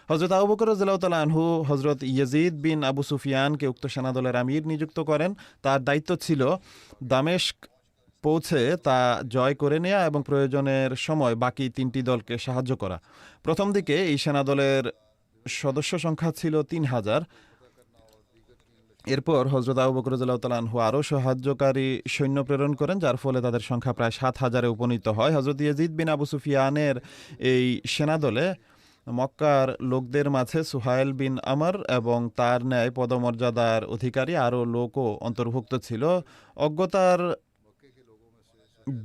হজরত আবু বকর রাদিয়াল্লাহু তাআলা আনহু হজরত ইয়াজিদ বিন আবু সুফিয়ানকে উক্ত সেনাদলের আমির নিযুক্ত করেন। তার দায়িত্ব ছিল দামেস্ক পৌঁছে তা জয় করে নেওয়া এবং প্রয়োজনের সময় বাকি 3টি দলকে সাহায্য করা। প্রথম দিকে এই সেনাদলের সদস্য সংখ্যা ছিল 3000। এরপর হজরত আবু বকর রাদিয়াল্লাহু তাআলা আনহু আরও সাহায্যকারী সৈন্য প্রেরণ করেন, যার ফলে তাদের সংখ্যা প্রায় 7000-এ উপনীত হয়। হজরত ইয়াজিদ বিন আবু সুফিয়ানের এই সেনাদলে মক্কার লোকদের মাঝে সুহাইল বিন আমর এবং তার ন্যায় পদমর্যাদার অধিকারী আরও লোকও অন্তর্ভুক্ত ছিল। অজ্ঞতার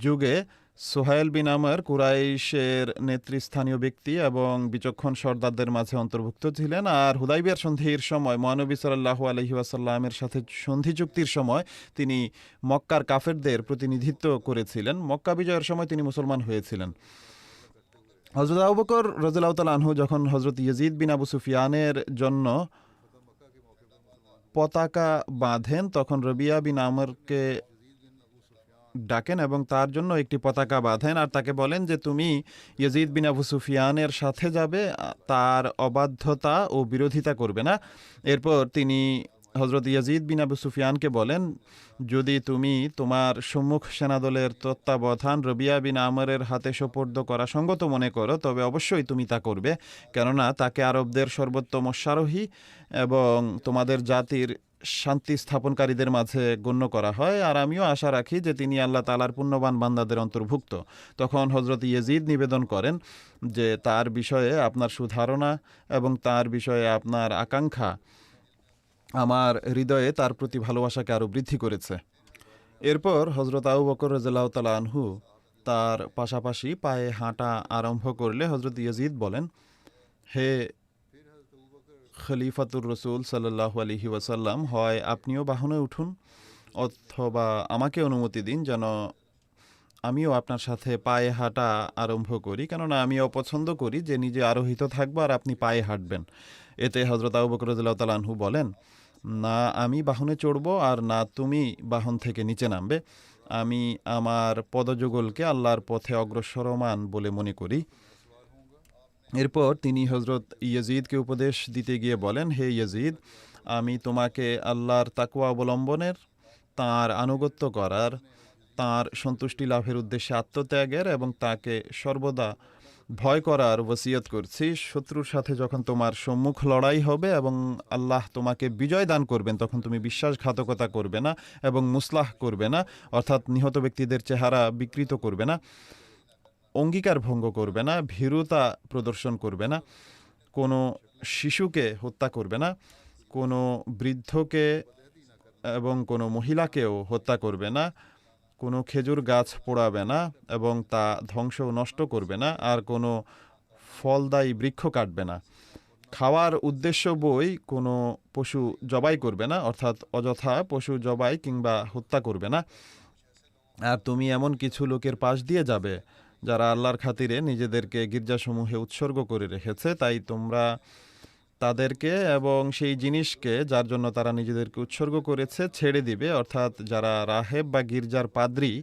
যুগে সুহাইল বিন আমর কুরাইশের নেতৃস্থানীয় ব্যক্তি এবং বিচক্ষণ সর্দারদের মাঝে অন্তর্ভুক্ত ছিলেন। আর হুদাইবিয়ার সন্ধির সময় মহানবী সাল্লাল্লাহু আলাইহি ওয়াসাল্লামের সাথে সন্ধি চুক্তির সময় তিনি মক্কার কাফেরদের প্রতিনিধিত্ব করেছিলেন। মক্কা বিজয়ের সময় তিনি মুসলমান হয়েছিলেন। হজরত আবু বকর রাদিয়াল্লাহু তাআলা আনহু যখন হজরত ইয়াজিদ বিন আবু সুফিয়ানের জন্য পতাকা বাঁধেন, তখন রবিয়া বিন আমরকে ডাকেন এবং তার জন্য একটি পতাকা বাঁধেন আর তাকে বলেন যে তুমি ইয়াজিদ বিন আবু সুফিয়ানের সাথে যাবে, তার অবাধ্যতা ও বিরোধিতা করবে না। এরপর তিনি হজরত ইয়াজিদ বিন আবু সুফিয়ানকে বলেন, যদি তুমি তোমার সম্মুখ সেনাদলের তত্ত্বাবধান রবিয়া বিন আমরের হাতে সোপর্দ করা সঙ্গত মনে করো, তবে অবশ্যই তুমি তা করবে, কেননা তাকে আরবদের সর্বোত্তম অশ্বারোহী এবং তোমাদের জাতির শান্তি স্থাপনকারীদের মাঝে গণ্য করা হয়। আর আমিও আশা রাখি যে তিনি আল্লাহ তাআলার পুণ্যবান বান্দাদের অন্তর্ভুক্ত। তখন হজরত ইয়েজিদ নিবেদন করেন যে তার বিষয়ে আপনার সুধারণা এবং তার বিষয়ে আপনার আকাঙ্ক্ষা আমার হৃদয়ে তার প্রতি ভালোবাসাকে আরও বৃদ্ধি করেছে। এরপর হজরত আবু বকর রাদিয়াল্লাহু তাআলা আনহু তার পাশাপাশি পায়ে হাঁটা আরম্ভ করলে হজরত ইয়েজিদ বলেন, হে খলিফাতুর রসুল সাল্লাল্লাহু আলাইহি ওয়াসাল্লাম, হয় আপনিও বাহনে উঠুন অথবা আমাকে অনুমতি দিন যেন আমিও আপনার সাথে পায়ে হাঁটা আরম্ভ করি, কেননা আমি অপছন্দ করি যে নিজে আরোহিত থাকবো আর আপনি পায়ে হাঁটবেন। এতে হজরত আবু বকর রাদিয়াল্লাহু তাআলা আনহু বলেন, না আমি বাহনে চড়বো আর না তুমি বাহন থেকে নিচে নামবে। আমি আমার পদযুগলকে আল্লাহর পথে অগ্রসরমান বলে মনে করি। এরপর তিনি হজরত ইয়াজিদকে উপদেশ দিতে গিয়ে বলেন, হে ইয়াজিদ, আমি তোমাকে আল্লাহর তাকওয়া অবলম্বনের, তাঁর আনুগত্য করার, তাঁর সন্তুষ্টি লাভের উদ্দেশ্যে আত্মত্যাগের এবং তাকে সর্বদা ভয় করার ওসিয়ত করছি। শত্রুর সাথে যখন তোমার সম্মুখ লড়াই হবে এবং আল্লাহ তোমাকে বিজয় দান করবেন, তখন তুমি বিশ্বাসঘাতকতা করবে না এবং মুসলাহ করবে না, অর্থাৎ নিহত ব্যক্তিদের চেহারা বিকৃত করবে না, অঙ্গীকার ভঙ্গ করবে না, ভীরুতা প্রদর্শন করবে না, কোনো শিশুকে হত্যা করবে না, কোনো বৃদ্ধকে এবং কোনো মহিলাকেও হত্যা করবে না, কোনো খেজুর গাছ পোড়াবে না এবং তা ধ্বংস নষ্ট করবে না, আর কোনো ফলদায়ী বৃক্ষ কাটবে না। খাওয়ার উদ্দেশ্য বই কোনো পশু জবাই করবে না, অর্থাৎ অযথা পশু জবাই কিংবা হত্যা করবে না। আর তুমি এমন কিছু লোকের পাশ দিয়ে যাবে যারা আল্লাহর খাতিরে নিজেদেরকে গির্জাসমূহে উৎসর্গ করে রেখেছে, তাই তোমরা তাদেরকে এবং সেই জিনিসকে যার জন্য তারা নিজেদেরকে উৎসর্গ করেছে ছেড়ে দিবে, অর্থাৎ যারা রাহেব বা গির্জার পাদ্রী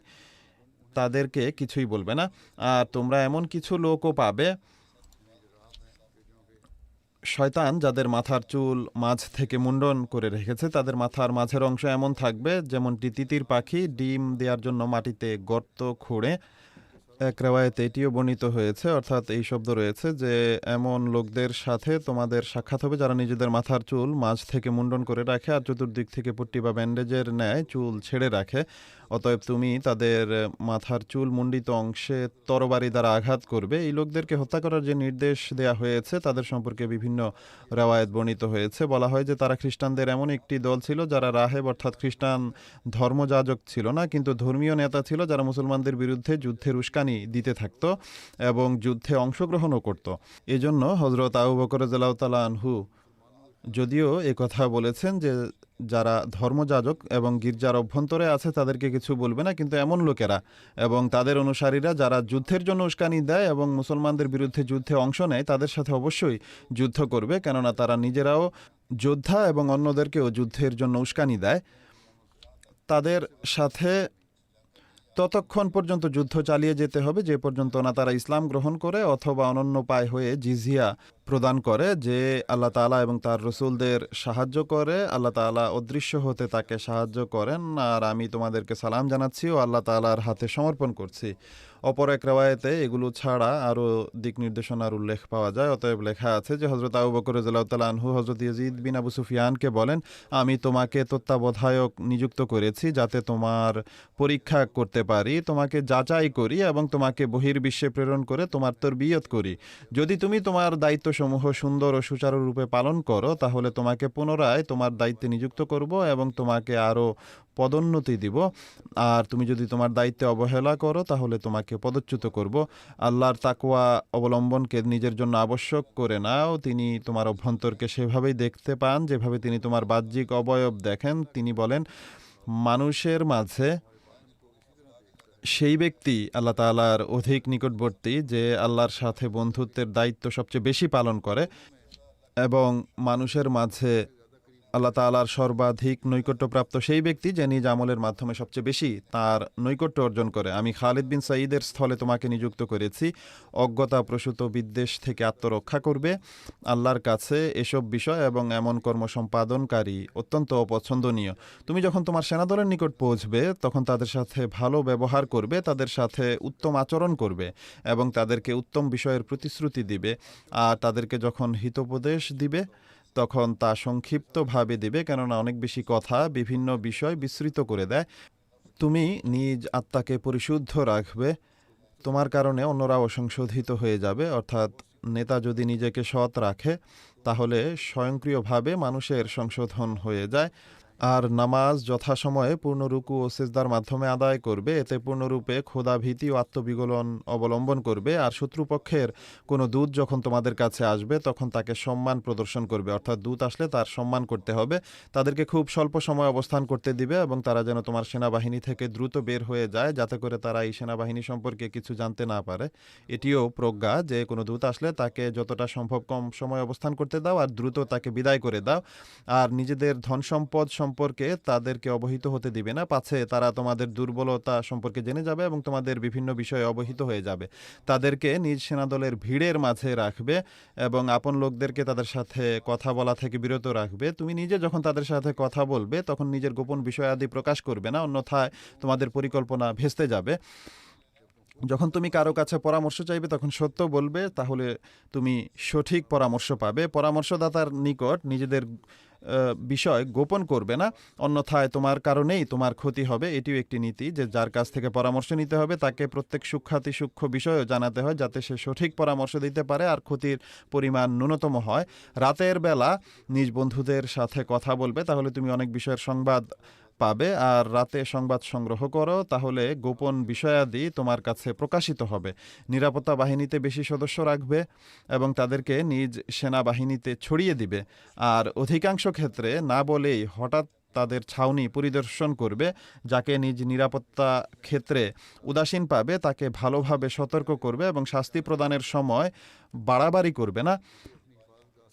তাদেরকে কিছুই বলবে না। আর তোমরা এমন কিছু লোকও পাবে, শয়তান যাদের মাথার চুল মাঝ থেকে মুন্ডন করে রেখেছে, তাদের মাথার মাঝের অংশ এমন থাকবে যেমনটি তিতির পাখি ডিম দেওয়ার জন্য মাটিতে গর্ত খুঁড়ে। এক রেওয়ায়েতে এটিও বর্ণিত হয়েছে, অর্থাৎ এই শব্দ রয়েছে যে এমন লোকদের সাথে তোমাদের সাক্ষাৎ হবে যারা নিজেদের মাথার চুল মাঝ থেকে মুন্ডন করে রাখে আর চতুর্দিক থেকে পট্টি বা ব্যান্ডেজের ন্যায় চুল ছেড়ে রাখে। অতএব তুমি তাদের মাথার চুল মুন্ডিত অংশে তরবারি দ্বারা আঘাত করবে। এই লোকদেরকে হত্যা করার যে নির্দেশ দেয়া হয়েছে তাদের সম্পর্কে বিভিন্ন রেওয়ায়েত বর্ণিত হয়েছে। বলা হয় যে তারা খ্রিস্টানদের এমন একটি দল ছিল যারা রাহেব অর্থাৎ খ্রিস্টান ধর্মযাজক ছিল না, কিন্তু ধর্মীয় নেতা ছিল যারা মুসলমানদের বিরুদ্ধে যুদ্ধের উস্কানি দিতে থাকত এবং যুদ্ধে অংশগ্রহণও করত। এজন্য হজরত আবু বকর রাদিয়াল্লাহু তাআলা আনহু যদিও কথা বলেছেন যে যারা ধর্মযাজক এবং গির্জার অভ্যন্তরে আছে তাদেরকে কিছু বলবে না, কিন্তু এমন লোকেরা এবং তাদের অনুসারীরা যারা যুদ্ধের জন্য উস্কানি দেয় এবং মুসলমানদের বিরুদ্ধে যুদ্ধে অংশ নেয় তাদের সাথে অবশ্যই যুদ্ধ করবে, কেননা তারা নিজেরাও যোদ্ধা এবং অন্যদেরকেও যুদ্ধের জন্য উস্কানি দেয়। তাদের সাথে ততক্ষণ পর্যন্ত যুদ্ধ চালিয়ে যেতে হবে যে পর্যন্ত না তারা ইসলাম গ্রহণ করে অথবা অনন্য পায় হয়ে জিজিয়া প্রদান করে। যে আল্লাহ তাআলা এবং তার রসুলদের সাহায্য করে, আল্লাহ তাআলা অদৃশ্য হতে তাকে সাহায্য করেন। আর আমি তোমাদেরকে সালাম জানাচ্ছি ও আল্লাহ তাআলার হাতে সমর্পণ করছি। অপর এক রেওয়ায়েতে এগুলো ছাড়া আরও দিক নির্দেশনার উল্লেখ পাওয়া যায়। অতএব লেখা আছে যে হজরত আবু বকর রাদিয়াল্লাহু তাআলা আনহু হজরত ইয়াজিদ বিন আবু সুফিয়ানকে বলেন, আমি তোমাকে তত্ত্বাবধায়ক নিযুক্ত করেছি যাতে তোমার পরীক্ষা করতে পারি, তোমাকে যাচাই করি এবং তোমাকে বহির্বিশ্বে প্রেরণ করে তোমার তরবিয়ত করি। যদি তুমি তোমার দায়িত্বসমূহ সুন্দর ও সুচারুরূপে পালন করো তাহলে তোমাকে পুনরায় তোমার দায়িত্বে নিযুক্ত করব এবং তোমাকে আরও পদোন্নতি দিব। আর তুমি যদি তোমার দায়িত্বে অবহেলা করো তাহলে তোমাকে পদচ্যুত করব। আল্লাহর তাকওয়া অবলম্বনকে নিজের জন্য আবশ্যক করে নাও। তিনি তোমার অভ্যন্তরকে সেভাবেই দেখতে পান যেভাবে তিনি তোমার বাহ্যিক অবয়ব দেখেন। তিনি বলেন, মানুষের মাঝে সেই ব্যক্তি আল্লাহ তাআলার অধিক নিকটবর্তী যে আল্লাহর সাথে বন্ধুত্বের দায়িত্ব সবচেয়ে বেশি পালন করে, এবং মানুষের মাঝে আল্লাহ তাআলার সর্বাধিক নৈকট্যপ্রাপ্ত সেই ব্যক্তি যে নিজ আমলের মাধ্যমে সবচেয়ে বেশি তার নৈকট্য অর্জন করে। আমি খালিদ বিন সাঈদের স্থলে তোমাকে নিযুক্ত করেছি, অজ্ঞতাপ্রসূত বিদ্বেষ থেকে আত্মরক্ষা করবে। আল্লাহর কাছে এসব বিষয় এবং এমন কর্ম সম্পাদনকারী অত্যন্ত অপছন্দনীয়। তুমি যখন তোমার সেনাদলের নিকট পৌঁছবে তখন তাদের সাথে ভালো ব্যবহার করবে, তাদের সাথে উত্তম আচরণ করবে এবং তাদেরকে উত্তম বিষয়ের প্রতিশ্রুতি দিবে। আর তাদেরকে যখন হিতোপদেশ দিবে তখন তা সংক্ষিপ্তভাবে দিবে, কেননা অনেক বেশি কথা বিভিন্ন বিষয় বিস্তৃত করে দেয়। তুমি নিজ আত্মাকে পরিশুদ্ধ রাখবে, তোমার কারণে অন্যরাও সংশোধিত হয়ে যাবে। অর্থাৎ নেতা যদি নিজেকে সৎ রাখে তাহলে স্বয়ংক্রিয়ভাবে মানুষের সংশোধন হয়ে যায়। আর নামাজ যথাসময়ে পূর্ণ রুকু ও সিজদার মাধ্যমে আদায় করবে, এতে পূর্ণরূপে ক্ষুধাভীতি ও আত্মবিগলন অবলম্বন করবে। আর শত্রুপক্ষের কোনো দূত যখন তোমাদের কাছে আসবে তখন তাকে সম্মান প্রদর্শন করবে, অর্থাৎ দূত আসলে তার সম্মান করতে হবে। তাদেরকে খুব স্বল্প সময় অবস্থান করতে দিবে এবং তারা যেন তোমার সেনাবাহিনী থেকে দ্রুত বের হয়ে যায়, যাতে করে তারা এই সেনাবাহিনী সম্পর্কে কিছু জানতে না পারে। এটিও প্রজ্ঞা যে কোনো দূত আসলে তাকে যতটা সম্ভব কম সময় অবস্থান করতে দাও আর দ্রুত তাকে বিদায় করে দাও। আর নিজেদের ধন সম্পদ সম্পর্কে তাদেরকে অবহিত হতে দিবে না, পাছে তারা তোমাদের দুর্বলতা সম্পর্কে জেনে যাবে এবং তোমাদের বিভিন্ন বিষয়ে অবহিত হয়ে যাবে। তাদেরকে নিজ সেনাদলের ভিড়ের মাঝে রাখবে এবং আপন লোকদেরকে তাদের সাথে কথা বলা থেকে বিরত রাখবে। তুমি নিজে যখন তাদের সাথে কথা বলবে তখন নিজের গোপন বিষয় আদি প্রকাশ করবে না, অন্যথায় তোমাদের পরিকল্পনা ভেস্তে যাবে। যখন তুমি কারো কাছে পরামর্শ চাইবে তখন সত্য বলবে, তাহলে তুমি সঠিক পরামর্শ পাবে। পরামর্শদাতার নিকট নিজেদের বিষয় গোপন করবে না, অন্যথায় তোমার কারণেই তোমার ক্ষতি হবে। এটিও একটি নীতি যে যার কাছ থেকে পরামর্শ নিতে হবে তাকে প্রত্যেক সূক্ষ্মাতি সূক্ষ্ম বিষয়ও জানাতে হয়, যাতে সে সঠিক পরামর্শ দিতে পারে আর ক্ষতির পরিমাণ ন্যূনতম হয়। রাতের বেলা নিজ বন্ধুদের সাথে কথা বলবে, তাহলে তুমি অনেক বিষয়ের সংবাদ পাবে। আর রাতে সংবাদ সংগ্রহ করো, তাহলে গোপন বিষয়াদি তোমার কাছে প্রকাশিত হবে। নিরাপত্তা বাহিনীতে বেশি সদস্য রাখবে এবং তাদেরকে নিজ সেনাবাহিনীতে ছড়িয়ে দিবে। আর অধিকাংশ ক্ষেত্রে না বলেই হঠাৎ তাদের ছাউনি পরিদর্শন করবে। যাকে নিজ নিরাপত্তা ক্ষেত্রে উদাসীন পাবে তাকে ভালোভাবে সতর্ক করবে এবং শাস্তি প্রদানের সময় বাড়াবাড়ি করবে না।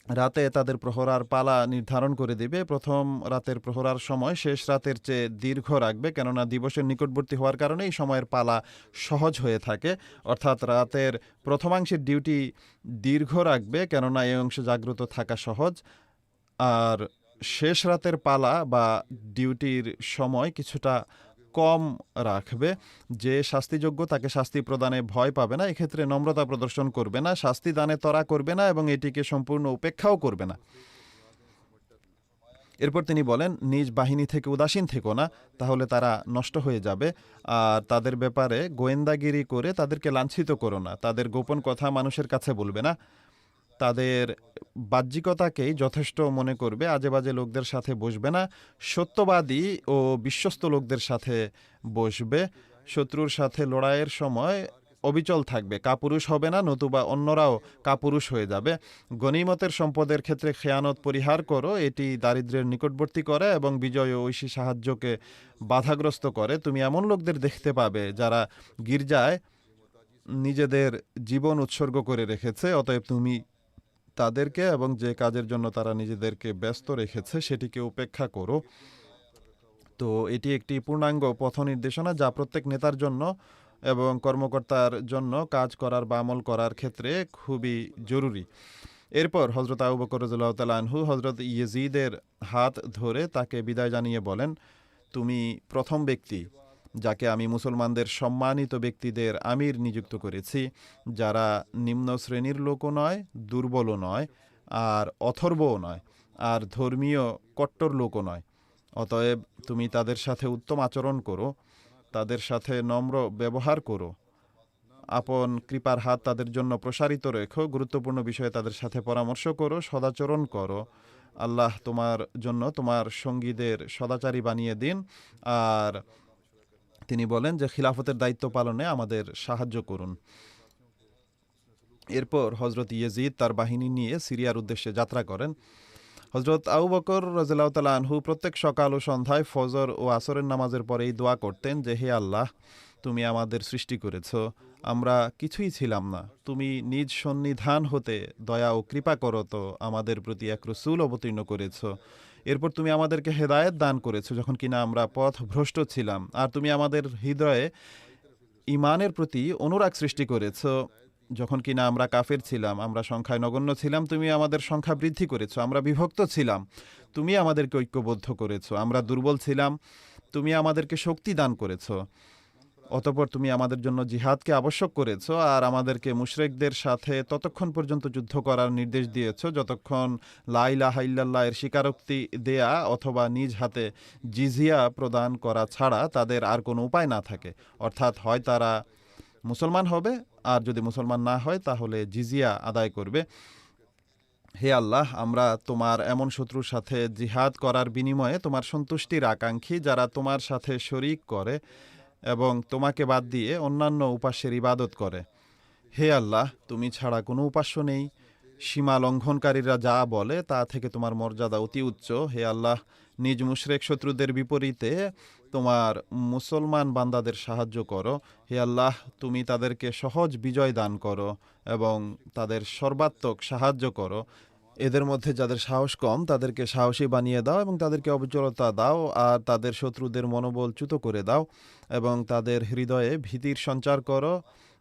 রাতে তাদের প্রহরার পালা নির্ধারণ করে দিবে। প্রথম রাতের প্রহরার সময় শেষ রাতের চেয়ে দীর্ঘ রাখবে, কেননা দিবসের নিকটবর্তী হওয়ার কারণে এই সময়ের পালা সহজ হয়ে থাকে। অর্থাৎ রাতের প্রথমাংশের ডিউটি দীর্ঘ রাখবে, কেননা এই অংশে জাগ্রত থাকা সহজ। আর শেষ রাতের পালা বা ডিউটির সময় কিছুটা কম রাখবে। যে শাস্তিযোগ্য তাকে শাস্তি প্রদানে ভয় পাবে না, এক্ষেত্রে নম্রতা প্রদর্শন করবে না, শাস্তি দানে তরা করবে না এবং এটিকে সম্পূর্ণ উপেক্ষাও করবে না। এরপর তিনি বলেন, নিজ বাহিনী থেকে উদাসীন থেকো না, তাহলে তারা নষ্ট হয়ে যাবে। আর তাদের ব্যাপারে গোয়েন্দাগিরি করে তাদেরকে লাঞ্ছিত করো না, তাদের গোপন কথা মানুষের কাছে বলবে না, তাদের বাহ্যিকতাকেই যথেষ্ট মনে করবে, আজে বাজে লোকদের সাথে বসবে না, সত্যবাদী ও বিশ্বস্ত লোকদের সাথে বসবে। শত্রুর সাথে লড়াইয়ের সময় অবিচল থাকবে, কাপুরুষ হবে না, নতুবা অন্যরাও কাপুরুষ হয়ে যাবে। গনিমতের সম্পদের ক্ষেত্রে খেয়ানত পরিহার করো, এটি দারিদ্র্যের নিকটবর্তী করে এবং বিজয় ও ঐশী সাহায্যকে বাধাগ্রস্ত করে। তুমি এমন লোকদের দেখতে পাবে যারা গির্জায় নিজেদের জীবন উৎসর্গ করে রেখেছে, অতএব তুমি তাদেরকে এবং যে কাজের জন্য তারা নিজেদেরকে ব্যস্ত রেখেছে সেটিকে উপেক্ষা করো। তো এটি একটি পূর্ণাঙ্গ পথ নির্দেশনা যা প্রত্যেক নেতার জন্য এবং কর্মকর্তার জন্য কাজ করার বা আমল করার ক্ষেত্রে খুবই জরুরি। এরপর হজরত আবু বকর রাদিয়াল্লাহু তাআলা আনহু হজরত ইয়েজিদের হাত ধরে তাকে বিদায় জানিয়ে বলেন, তুমি প্রথম ব্যক্তি যাকে আমি মুসলমানদের সম্মানিত ব্যক্তিদের আমির নিযুক্ত করেছি, যারা নিম্ন শ্রেণীর লোকও নয়, দুর্বলও নয়, আর অথর্বও নয়, আর ধর্মীয় কট্টর লোকও নয়। অতএব তুমি তাদের সাথে উত্তম আচরণ করো, তাদের সাথে নম্র ব্যবহার করো, আপন কৃপার হাত তাদের জন্য প্রসারিত রেখো, গুরুত্বপূর্ণ বিষয়ে তাদের সাথে পরামর্শ করো, সদাচরণ করো। আল্লাহ তোমার জন্য তোমার সঙ্গীদের সদাচারী বানিয়ে দিন। আর তিনি বলেন যে খিলাফতের দায়িত্ব পালনে আমাদের সাহায্য করুন। এরপর হজরত ইয়েজিদ তার বাহিনী নিয়ে সিরিয়ার উদ্দেশ্যে যাত্রা করেন। হজরত আবু বকর রাদিয়াল্লাহু তাআলা আনহু প্রত্যেক সকাল ও সন্ধ্যায় ফজর ও আসরের নামাজের পরেই দোয়া করতেন যে, হে আল্লাহ, তুমি আমাদের সৃষ্টি করেছ, আমরা কিছুই ছিলাম না, তুমি নিজ সন্নিধান হতে দয়া ও কৃপা করো তো আমাদের প্রতি এক রসূল অবতীর্ণ করেছ, এরপর তুমি আমাদেরকে হেদায়েত দান করেছো যখন কিনা আমরা পথ ভ্রষ্ট ছিলাম, আর তুমি আমাদের হৃদয়ে ঈমানের প্রতি অনুরাগ সৃষ্টি করেছো যখন কিনা আমরা কাফের ছিলাম, আমরা সংখ্যায় নগণ্য ছিলাম। তুমি আমাদের সংখ্যা বৃদ্ধি করেছো, আমরা বিভক্ত ছিলাম, তুমি আমাদেরকে ঐক্যবদ্ধ করেছো। আমরা দুর্বল ছিলাম, তুমি আমাদেরকে শক্তি দান করেছো। অতঃপর তুমি আমাদের জন্য জিহাদকে আবশ্যক করেছো আর আমাদেরকে মুশরিকদের সাথে ততক্ষণ পর্যন্ত যুদ্ধ করার নির্দেশ দিয়েছো যতক্ষণ লা ইলাহা ইল্লাল্লাহ এর স্বীকারোক্তি দেয়া অথবা নিজ হাতে জিজিয়া প্রদান করা ছাড়া তাদের আর কোনো উপায় না থাকে। অর্থাৎ হয় তারা মুসলমান হবে, আর যদি মুসলমান না হয় তাহলে জিজিয়া আদায় করবে। হে আল্লাহ, আমরা তোমার এমন শত্রুর সাথে জিহাদ করার বিনিময়ে তোমার সন্তুষ্টির আকাঙ্ক্ষী যারা তোমার সাথে শরিক করে এবং তোমাকে বাদ দিয়ে অন্যান্য উপাস্যের ইবাদত করে। হে আল্লাহ, তুমি ছাড়া কোনো উপাস্য নেই। সীমা লঙ্ঘনকারীরা যা বলে তা থেকে তোমার মর্যাদা অতি উচ্চ। হে আল্লাহ, নিজ মুশরিক শত্রুদের বিপরীতে তোমার মুসলমান বান্দাদের সাহায্য করো। হে আল্লাহ, তুমি তাদেরকে সহজ বিজয় দান করো এবং তাদের সর্বাত্মক সাহায্য করো। এদের মধ্যে যাদের সাহস কম তাদেরকে সাহসী বানিয়ে দাও এবং তাদেরকে অবিচলতা দাও, আর তাদের শত্রুদের মনোবল চ্যুত করে দাও এবং তাদের হৃদয়ে ভীতির সঞ্চার করো,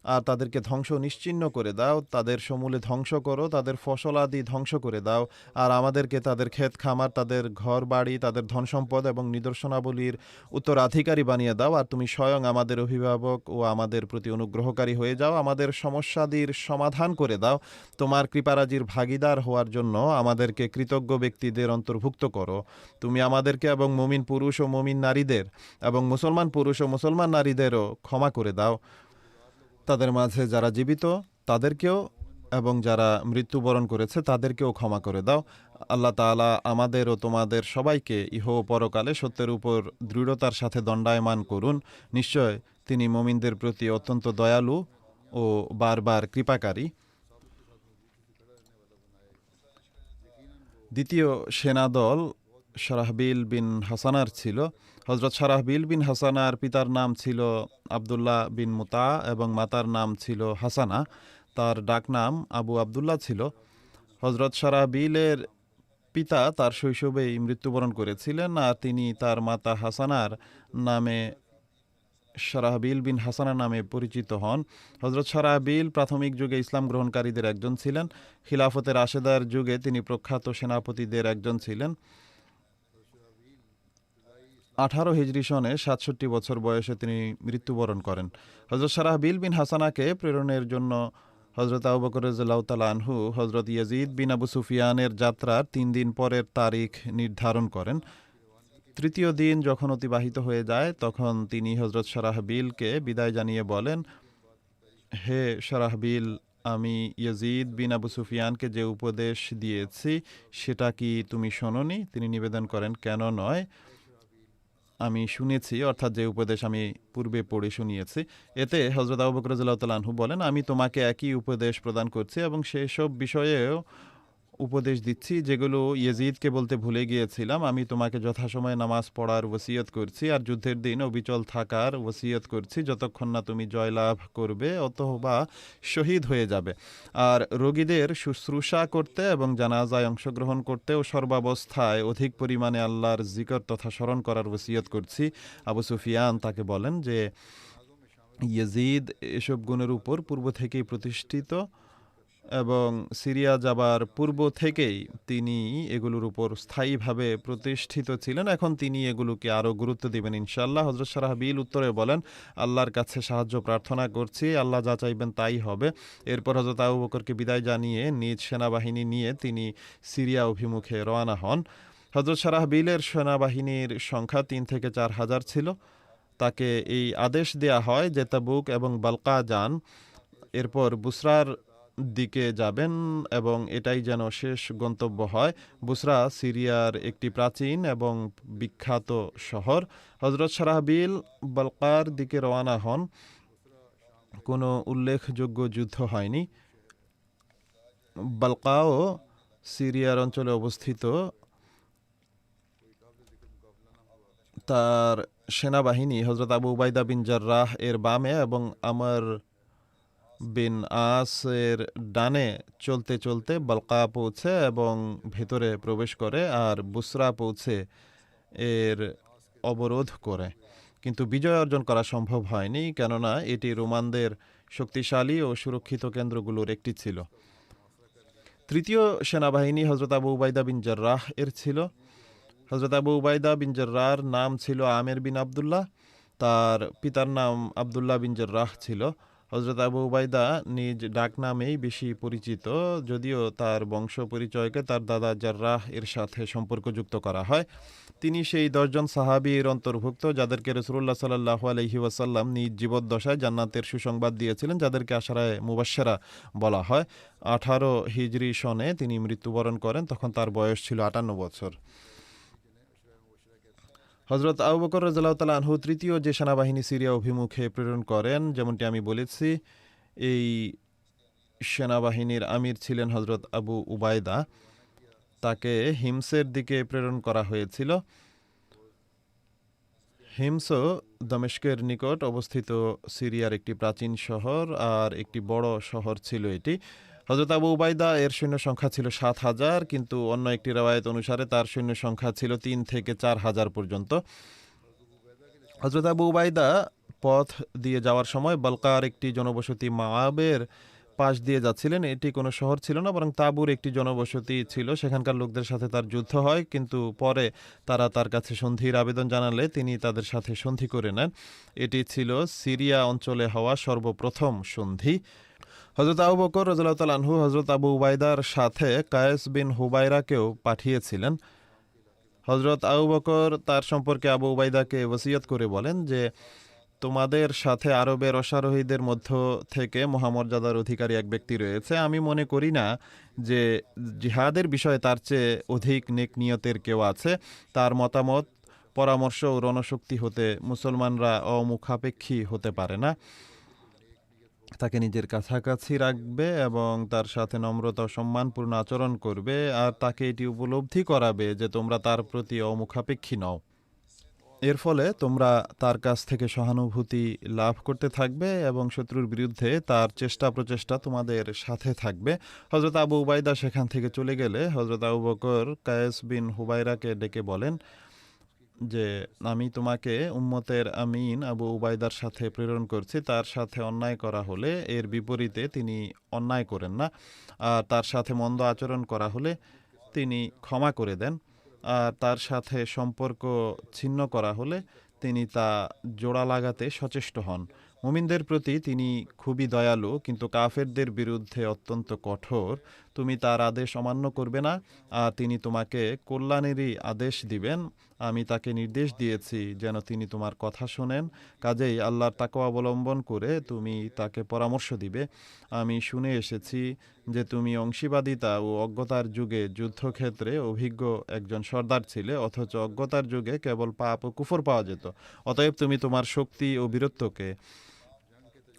আর তাদেরকে ধ্বংস নিশ্চিহ্ন করে দাও। তাদের সমূলে ধ্বংস করো, তাদের ফসল আদি ধ্বংস করে দাও, আর আমাদেরকে তাদের ক্ষেত খামার, তাদের ঘর বাড়ি, তাদের ধন সম্পদ এবং নিদর্শনাবলীর উত্তরাধিকারী বানিয়ে দাও। আর তুমি স্বয়ং আমাদের অভিভাবক ও আমাদের প্রতি অনুগ্রহকারী হয়ে যাও। আমাদের সমস্যাদির সমাধান করে দাও। তোমার কৃপারাজির ভাগীদার হওয়ার জন্য আমাদেরকে কৃতজ্ঞ ব্যক্তিদের অন্তর্ভুক্ত করো। তুমি আমাদেরকে এবং মুমিন পুরুষ ও মুমিন নারীদের এবং মুসলমান পুরুষ ও মুসলমান নারীদেরও ক্ষমা করে দাও। তাদের মাঝে যারা জীবিত তাদেরকেও এবং যারা মৃত্যুবরণ করেছে তাদেরকেও ক্ষমা করে দাও। আল্লাহ তাআলা আমাদের ও তোমাদের সবাইকে ইহ ও পরকালে সত্যের উপর দৃঢ়তার সাথে দণ্ডায়মান করুন। নিশ্চয় তিনি মুমিনদের প্রতি অত্যন্ত দয়ালু ও বারবার কৃপাকারী। দ্বিতীয় সেনাদল শারাহবিল বিন হাসানার ছিল। হজরত শারাহবিল বিন হাসানার পিতার নাম ছিল আবদুল্লাহ বিন মুতা এবং মাতার নাম ছিল হাসানা। তার ডাকনাম আবু আবদুল্লাহ ছিল। হজরত শারাহবিলের পিতা তার শৈশবেই মৃত্যুবরণ করেছিলেন, আর তিনি তার মাতা হাসানার নামে শারাহবিল বিন হাসানা নামে পরিচিত হন। হজরত শারাহবিল প্রাথমিক যুগে ইসলাম গ্রহণকারীদের একজন ছিলেন। খিলাফতের রাশেদার যুগে তিনি প্রখ্যাত সেনাপতিদের একজন ছিলেন। 18 হিজরি সনে 67 বছর বয়সে তিনি মৃত্যুবরণ করেন। হজরত শারাহবিল বিন হাসানাকে প্রেরণের জন্য হজরত আবু বকর রাদিয়াল্লাহু তাআলা আনহু হজরত ইয়াজিদ বিন আবু সুফিয়ানের যাত্রার 3 দিন পরের তারিখ নির্ধারণ করেন। তৃতীয় দিন যখন অতিবাহিত হয়ে যায় তখন তিনি হজরত শারাহবিলকে বিদায় জানিয়ে বলেন, হে শারাহবিল, আমি ইয়াজিদ বিন আবু সুফিয়ানকে যে উপদেশ দিয়েছি সেটা কি তুমি শোনোনি? তিনি নিবেদন করেন, কেন নয়, আমি শুনেছি, অর্থাৎ যে উপদেশ আমি পূর্বে পড়ে শুনিয়েছি। এতে হজরত আবু বকর রাদিয়াল্লাহু তাআলা আনহু বলেন, আমি তোমাকে একই উপদেশ প্রদান করছি এবং সেসব বিষয়েও উপদেশ দিচ্ছি যেগুলো ইয়াজিদকে বলতে ভুলে গিয়েছিলাম। আমি তোমাকে যথাসময়ে নামাজ পড়ার ওসিয়ত করছি আর যুদ্ধের দিন অবিচল থাকার ওসিয়ত করছি যতক্ষণ না তুমি জয়লাভ করবে অথবা শহীদ হয়ে যাবে। আর রোগীদের শুশ্রূষা করতে এবং জানাজায় অংশগ্রহণ করতে ও সর্বাবস্থায় অধিক পরিমাণে আল্লাহর জিকর তথা স্মরণ করার ওসিয়ত করছি। আবু সুফিয়ান তাকে বলেন যে ইয়াজিদ এসব গুণের উপর পূর্ব থেকেই প্রতিষ্ঠিত এবং সিরিয়া যাবার পূর্ব থেকেই তিনি এগুলোর উপর স্থায়ীভাবে প্রতিষ্ঠিত ছিলেন। এখন তিনি এগুলোকে আরও গুরুত্ব দেবেন ইনশাআল্লাহ। হজরত শারাহবিল উত্তরে বলেন, আল্লাহর কাছে সাহায্য প্রার্থনা করছি, আল্লাহ যা চাইবেন তাই হবে। এরপর হজরত আবু বকরকে বিদায় জানিয়ে নিজ সেনাবাহিনী নিয়ে তিনি সিরিয়া অভিমুখে রওনা হন। হজরত শারাহবিলের সেনাবাহিনীর সংখ্যা 3 থেকে 4 হাজার ছিল। তাকে এই আদেশ দেয়া হয় যে তাবুক এবং বালকা যান, এরপর বুসরার দিকে যাবেন এবং এটাই যেন শেষ গন্তব্য হয়। বুসরা সিরিয়ার একটি প্রাচীন এবং বিখ্যাত শহর। হজরত শারাহবিল বালকার দিকে রওনা হন। কোনো উল্লেখযোগ্য যুদ্ধ হয়নি। বালকাও সিরিয়ার অঞ্চলে অবস্থিত। তার সেনাবাহিনী হজরত আবু উবাইদা বিন জাররাহ এর বামে এবং আমর বিন আসের ডানে চলতে চলতে বালকা পৌঁছে এবং ভেতরে প্রবেশ করে, আর বুসরা পৌঁছে এর অবরোধ করে। কিন্তু বিজয় অর্জন করা সম্ভব হয়নি, কেননা এটি রোমানদের শক্তিশালী ও সুরক্ষিত কেন্দ্রগুলোর একটি ছিল। তৃতীয় সেনাবাহিনী হজরত আবু উবাইদা বিন জার্রাহ এর ছিল। হজরত আবু উবাইদা বিন জার্রাহর নাম ছিল আমের বিন আবদুল্লাহ, তার পিতার নাম আবদুল্লাহ বিন জার্রাহ ছিল। হজরত আবু উবাইদা নিজ ডাক নামেই বেশি পরিচিত, যদিও তার বংশ পরিচয়কে তার দাদা জার্রাহ এর সাথে সম্পর্কযুক্ত করা হয়। তিনি সেই 10 জন সাহাবীর অন্তর্ভুক্ত যাদেরকে রাসূলুল্লাহ সাল্লাল্লাহু আলাইহি ওয়াসাল্লাম নিজ জীবদ্দশায় জান্নাতের সুসংবাদ দিয়েছিলেন, যাদেরকে আশারায়ে মুবাশশারা বলা হয়। 18 হিজরি সনে তিনি মৃত্যুবরণ করেন, তখন তার বয়স ছিল 58 বছর। হজরত আবু বকর রাদিয়াল্লাহু তাআলা আনহু তৃতীয় যে সেনাবাহিনী সিরিয়া অভিমুখে প্রেরণ করেন, যেমনটি আমি বলেছি, এই সেনাবাহিনীর আমির ছিলেন হজরত আবু উবাইদা। তাকে হিমসের দিকে প্রেরণ করা হয়েছিল। হিমস দামেস্কের নিকট অবস্থিত সিরিয়ার একটি প্রাচীন শহর আর একটি বড় শহর ছিল এটি। হজরত আবু উবাইদা এর সৈন্য সংখ্যা ছিল 7,000, কিন্তু অন্য একটি রওয়ায়াত অনুসারে তার সৈন্য সংখ্যা ছিল 3 থেকে 4,000 পর্যন্ত। হজরত আবু উবাইদা পথ দিয়ে যাওয়ার সময় বালকার একটি জনবসতি মাআবের পাশ দিয়ে যাচ্ছিলেন। এটি কোনো শহর ছিল না, বরং তাবুর একটি জনবসতি ছিল। সেখানকার লোকদের সাথে তার যুদ্ধ হয়, কিন্তু পরে তারা তার কাছে সন্ধির আবেদন জানালে তিনি তাদের সাথে সন্ধি করে নেন। এটি ছিল সিরিয়া অঞ্চলে হওয়া সর্বপ্রথম সন্ধি। হজরত আবু বকর রাদিয়াল্লাহু তাআলা আনহু হজরত আবু উবাইদার সাথে কায়েস বিন হুবাইরাকেও পাঠিয়েছিলেন। হজরত আবু বকর তার সম্পর্কে আবু উবাইদাকে ওসিয়ত করে বলেন যে, তোমাদের সাথে আরবের অশ্বারোহীদের মধ্য থেকে মহামর্যাদার অধিকারী এক ব্যক্তি রয়েছে। আমি মনে করি না যে জিহাদের বিষয়ে তার চেয়ে অধিক নেক নিয়তের কেউ আছে। তার মতামত, পরামর্শ ও রণশক্তি হতে মুসলমানরা অমুখাপেক্ষী হতে পারে না। তাকে নিজের কাছাকাছি রাখবে এবং তার সাথে নম্রতা ও সম্মানপূর্ণ আচরণ করবে, আর তাকে এটি উপলব্ধি করাবে যে তোমরা তার প্রতি অমুখাপেক্ষী নও। এর ফলে তোমরা তার কাছ থেকে সহানুভূতি লাভ করতে থাকবে এবং শত্রুর বিরুদ্ধে তার চেষ্টা প্রচেষ্টা তোমাদের সাথে থাকবে। হজরত আবু উবাইদা সেখান থেকে চলে গেলে হজরত আবু বকর কায়েস বিন হুবাইরাকে ডেকে বলেন যে, আমি তোমাকে উম্মতের আমিন আবু উবাইদার সাথে প্রেরণ করছি। তার সাথে অন্যায় করা হলে এর বিপরীতে তিনি অন্যায় করেন না, আর তার সাথে মন্দ আচরণ করা হলে তিনি ক্ষমা করে দেন, আর তার সাথে সম্পর্ক ছিন্ন করা হলে তিনি তা জোড়া লাগাতে সচেষ্ট হন। মুমিনদের প্রতি তিনি খুবই দয়ালু, কিন্তু কাফেরদের বিরুদ্ধে অত্যন্ত কঠোর। তুমি তার আদেশ অমান্য করবে না, আর তিনি তোমাকে কল্যাণেরই আদেশ দিবেন। আমি তাকে নির্দেশ দিয়েছি যেন তিনি তোমার কথা শোনেন। কাজেই আল্লাহর তাকওয়া অবলম্বন করে তুমি তাকে পরামর্শ দিবে। আমি শুনে এসেছি যে তুমি অংশীবাদিতা ও অজ্ঞতার যুগে যুদ্ধক্ষেত্রে অভিজ্ঞ একজন সর্দার ছিলে, অথচ অজ্ঞতার যুগে কেবল পাপ ও কুফর পাওয়া যেত। অতএব তুমি তোমার শক্তি ও বীরত্বকে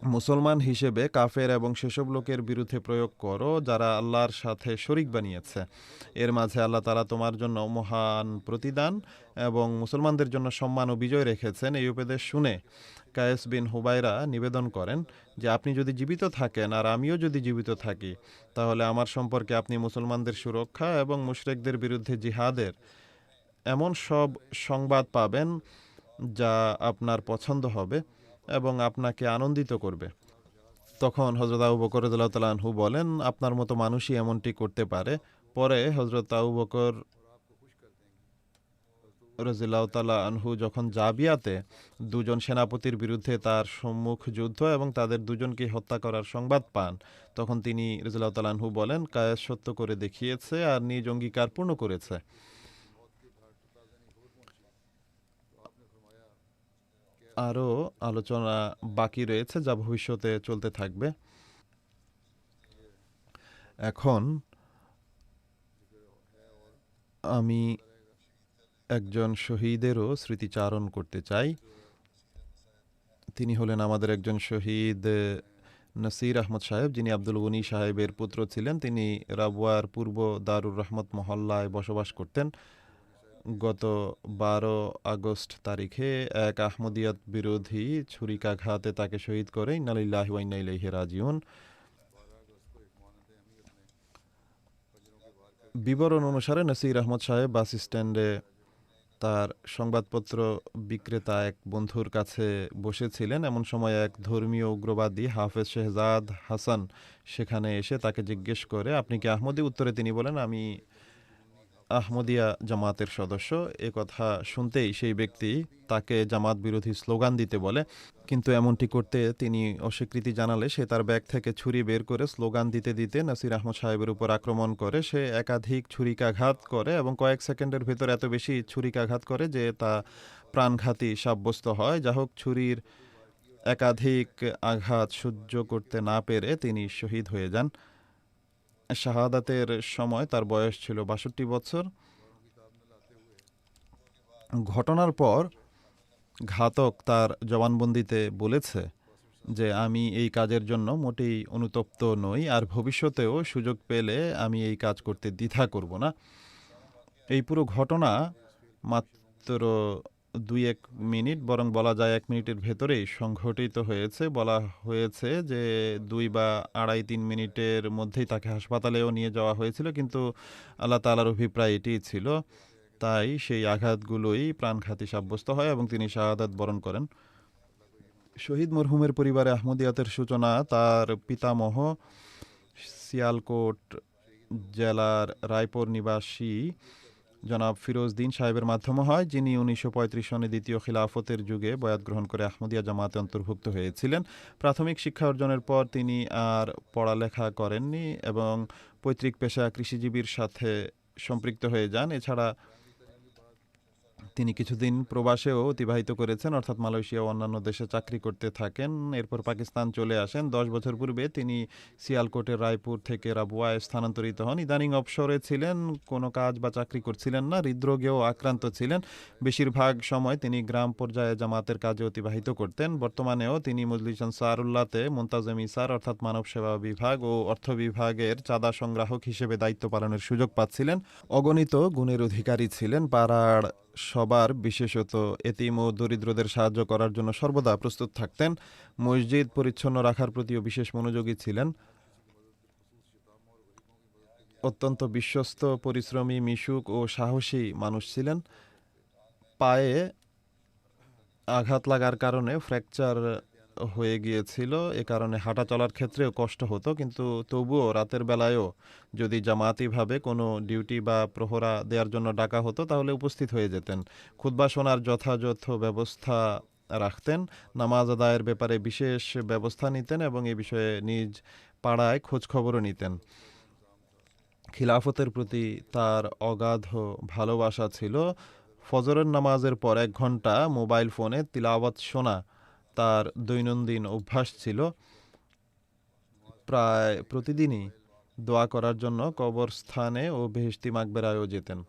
মুসলমান হিসেবে কাফের এবং সেসব লোকের বিরুদ্ধে প্রয়োগ করো যারা আল্লাহর সাথে শরিক বানিয়েছে। এর মাঝে আল্লাহ তাআলা তোমার জন্য মহান প্রতিদান এবং মুসলমানদের জন্য সম্মান ও বিজয় রেখেছেন। এই উপদেশ শুনে কায়েস বিন হুবাইরা নিবেদন করেন যে, আপনি যদি জীবিত থাকেন আর আমিও যদি জীবিত থাকি, তাহলে আমার সম্পর্কে আপনি মুসলমানদের সুরক্ষা এবং মুশরিকদের বিরুদ্ধে জিহাদের এমন সব সংবাদ পাবেন যা আপনার পছন্দ হবে এবং আপনাকে আনন্দিত করবে। তখন হজরত আবু বকর রাদিয়াল্লাহু তাআলা আনহু বলেন, আপনার মতো মানুষই এমনটি করতে পারে। পরে হজরত আবু বকর রাদিয়াল্লাহু তাআলা আনহু যখন জাবিয়াতে 2 জন সেনাপতির বিরুদ্ধে তার সম্মুখ যুদ্ধ এবং তাদের 2 জনকে হত্যা করার সংবাদ পান, তখন তিনি রাদিয়াল্লাহু তাআলা আনহু বলেন, কায়েস সত্য করে দেখিয়েছে আর নিজ অঙ্গীকার পূর্ণ করেছে। আরও আলোচনা বাকি রয়েছে যা ভবিষ্যতে চলতে থাকবে। এখন আমি একজন শহীদেরও স্মৃতিচারণ করতে চাই। তিনি হলেন আমাদের একজন শহীদ নাসির আহমদ সাহেব, যিনি আব্দুল গনি সাহেবের পুত্র ছিলেন। তিনি রাবওয়ার পূর্ব দারুর রহমত মহল্লায় বসবাস করতেন। গত 12 আগস্ট তারিখে এক আহমদিয়াত বিরোধী ছুরিকাঘাতে তাকে শহীদ করে। ইন্না লিল্লাহি ওয়া ইন্না ইলাইহি রাজিউন। বিবরণ অনুসারে নসির আহমদ সাহেব বাস স্ট্যান্ডে তার সংবাদপত্র বিক্রেতা এক বন্ধুর কাছে বসেছিলেন। এমন সময় এক ধর্মীয় উগ্রবাদী হাফেজ শেহজাদ হাসান সেখানে এসে তাকে জিজ্ঞেস করে, আপনি কি আহমদি? উত্তরে তিনি বলেন, আমি আহমদিয়া জামাতের সদস্য। এ কথা শুনতেই সেই ব্যক্তি তাকে জামাত বিরোধী স্লোগান দিতে বলে, কিন্তু এমনটি করতে তিনি অস্বীকৃতি জানালে সে তার ব্যাগ থেকে ছুরি বের করে স্লোগান দিতে দিতে নসির আহমদ সাহেবের উপর আক্রমণ করে। সে একাধিক ছুরিকাঘাত করে এবং কয়েক সেকেন্ডের ভেতর এত বেশি ছুরিকাঘাত করে যে তা প্রাণঘাতী সাব্যস্ত হয়। যা হোক, ছুরির একাধিক আঘাত সহ্য করতে না পেরে তিনি শহীদ হয়ে যান। শাহাদাতের সময় তার বয়স ছিল 62 বছর। ঘটনার পর ঘাতক তার জবানবন্দিতে বলেছে যে আমি এই কাজের জন্য মোটেই অনুতপ্ত নই, আর ভবিষ্যতেও সুযোগ পেলে আমি এই কাজ করতে দ্বিধা করব না। এই পুরো ঘটনা মাত্র 2-1 মিনিট, বরং বলা যায় 1 মিনিটের ভেতরেই সংঘটিত হয়েছে। বলা হয়েছে যে 2 বা 2.5-3 মিনিটের মধ্যেই তাকে হাসপাতালেও নিয়ে যাওয়া হয়েছিল, কিন্তু আল্লাহ তাআলার অভিপ্রায় এটিই ছিল। তাই সেই আঘাতগুলোই প্রাণঘাতী সাব্যস্ত হয় এবং তিনি শাহাদাত বরণ করেন। শহীদ মরহুমের পরিবারে আহমদিয়াতের সূচনা তার পিতামহ সিয়ালকোট জেলার রায়পুর নিবাসী জনাব ফিরোজদ্দিন সাহেবের মাধ্যমে হয়, যিনি 1935 সনে দ্বিতীয় খিলাফতের যুগে বয়াত গ্রহণ করে আহমদিয়া জামাতে অন্তর্ভুক্ত হয়েছিলেন। প্রাথমিক শিক্ষা অর্জনের পর তিনি আর পড়ালেখা করেননি এবং পৈতৃক পেশা কৃষিজীবীর সাথে সম্পৃক্ত হয়ে যান। এছাড়া তিনি কিছুদিন প্রবাসেও অতিবাহিত করেছেন, অর্থাৎ মালয়েশিয়া ও অন্যান্য দেশে চাকরি করতে থাকেন। এরপর পাকিস্তান চলে আসেন। 10 বছর পূর্বে তিনি সিয়ালকোটের রায়পুর থেকে রাবুয়ায় স্থানান্তরিত হন। ইদানিং অবসরে ছিলেন, কোনো কাজ বা চাকরি করছিলেন না, হৃদরোগেও আক্রান্ত ছিলেন। বেশিরভাগ সময় তিনি গ্রাম পর্যায়ে জামাতের কাজে অতিবাহিত করতেন। বর্তমানেও তিনি মজলিস আনসারুল্লাহতে মুনতাজেম ইসার অর্থাৎ মানব সেবা বিভাগ ও অর্থ বিভাগের চাঁদা সংগ্রাহক হিসেবে দায়িত্ব পালনের সুযোগ পাচ্ছিলেন। অগণিত গুণের অধিকারী ছিলেন। পাড়ার সবার, বিশেষত এতিম ও দরিদ্রদের সাহায্য করার জন্য সর্বদা প্রস্তুত থাকতেন। মসজিদ পরিচ্ছন্ন রাখার প্রতিও বিশেষ মনোযোগী ছিলেন। অত্যন্ত বিশ্বস্ত, পরিশ্রমী, মিশুক ও সাহসী মানুষ ছিলেন। পায়ে আঘাত লাগার কারণে ফ্র্যাকচার হয়ে গিয়েছিল, এ কারণে হাঁটা চলার ক্ষেত্রেও কষ্ট হতো, কিন্তু তবুও রাতের বেলায়ও যদি জামাতিভাবে কোনো ডিউটি বা প্রহরা দেওয়ার জন্য ডাকা হতো তাহলে উপস্থিত হয়ে যেতেন। খুতবা শোনার যথাযথ ব্যবস্থা রাখতেন, নামাজ আদায়ের ব্যাপারে বিশেষ ব্যবস্থা নিতেন এবং এ বিষয়ে নিজ পাড়ায় খোঁজখবরও নিতেন। খিলাফতের প্রতি তার অগাধ ভালোবাসা ছিল। ফজরের নামাজের পর 1 ঘন্টা মোবাইল ফোনে তিলাওয়াত শোনা তার দৈনন্দিন অভ্যাস ছিল। প্রায় প্রতিদিনই দোয়া করার জন্য কবরস্থানে ও বেহেশতি মাকবেরায়ও যেতেন।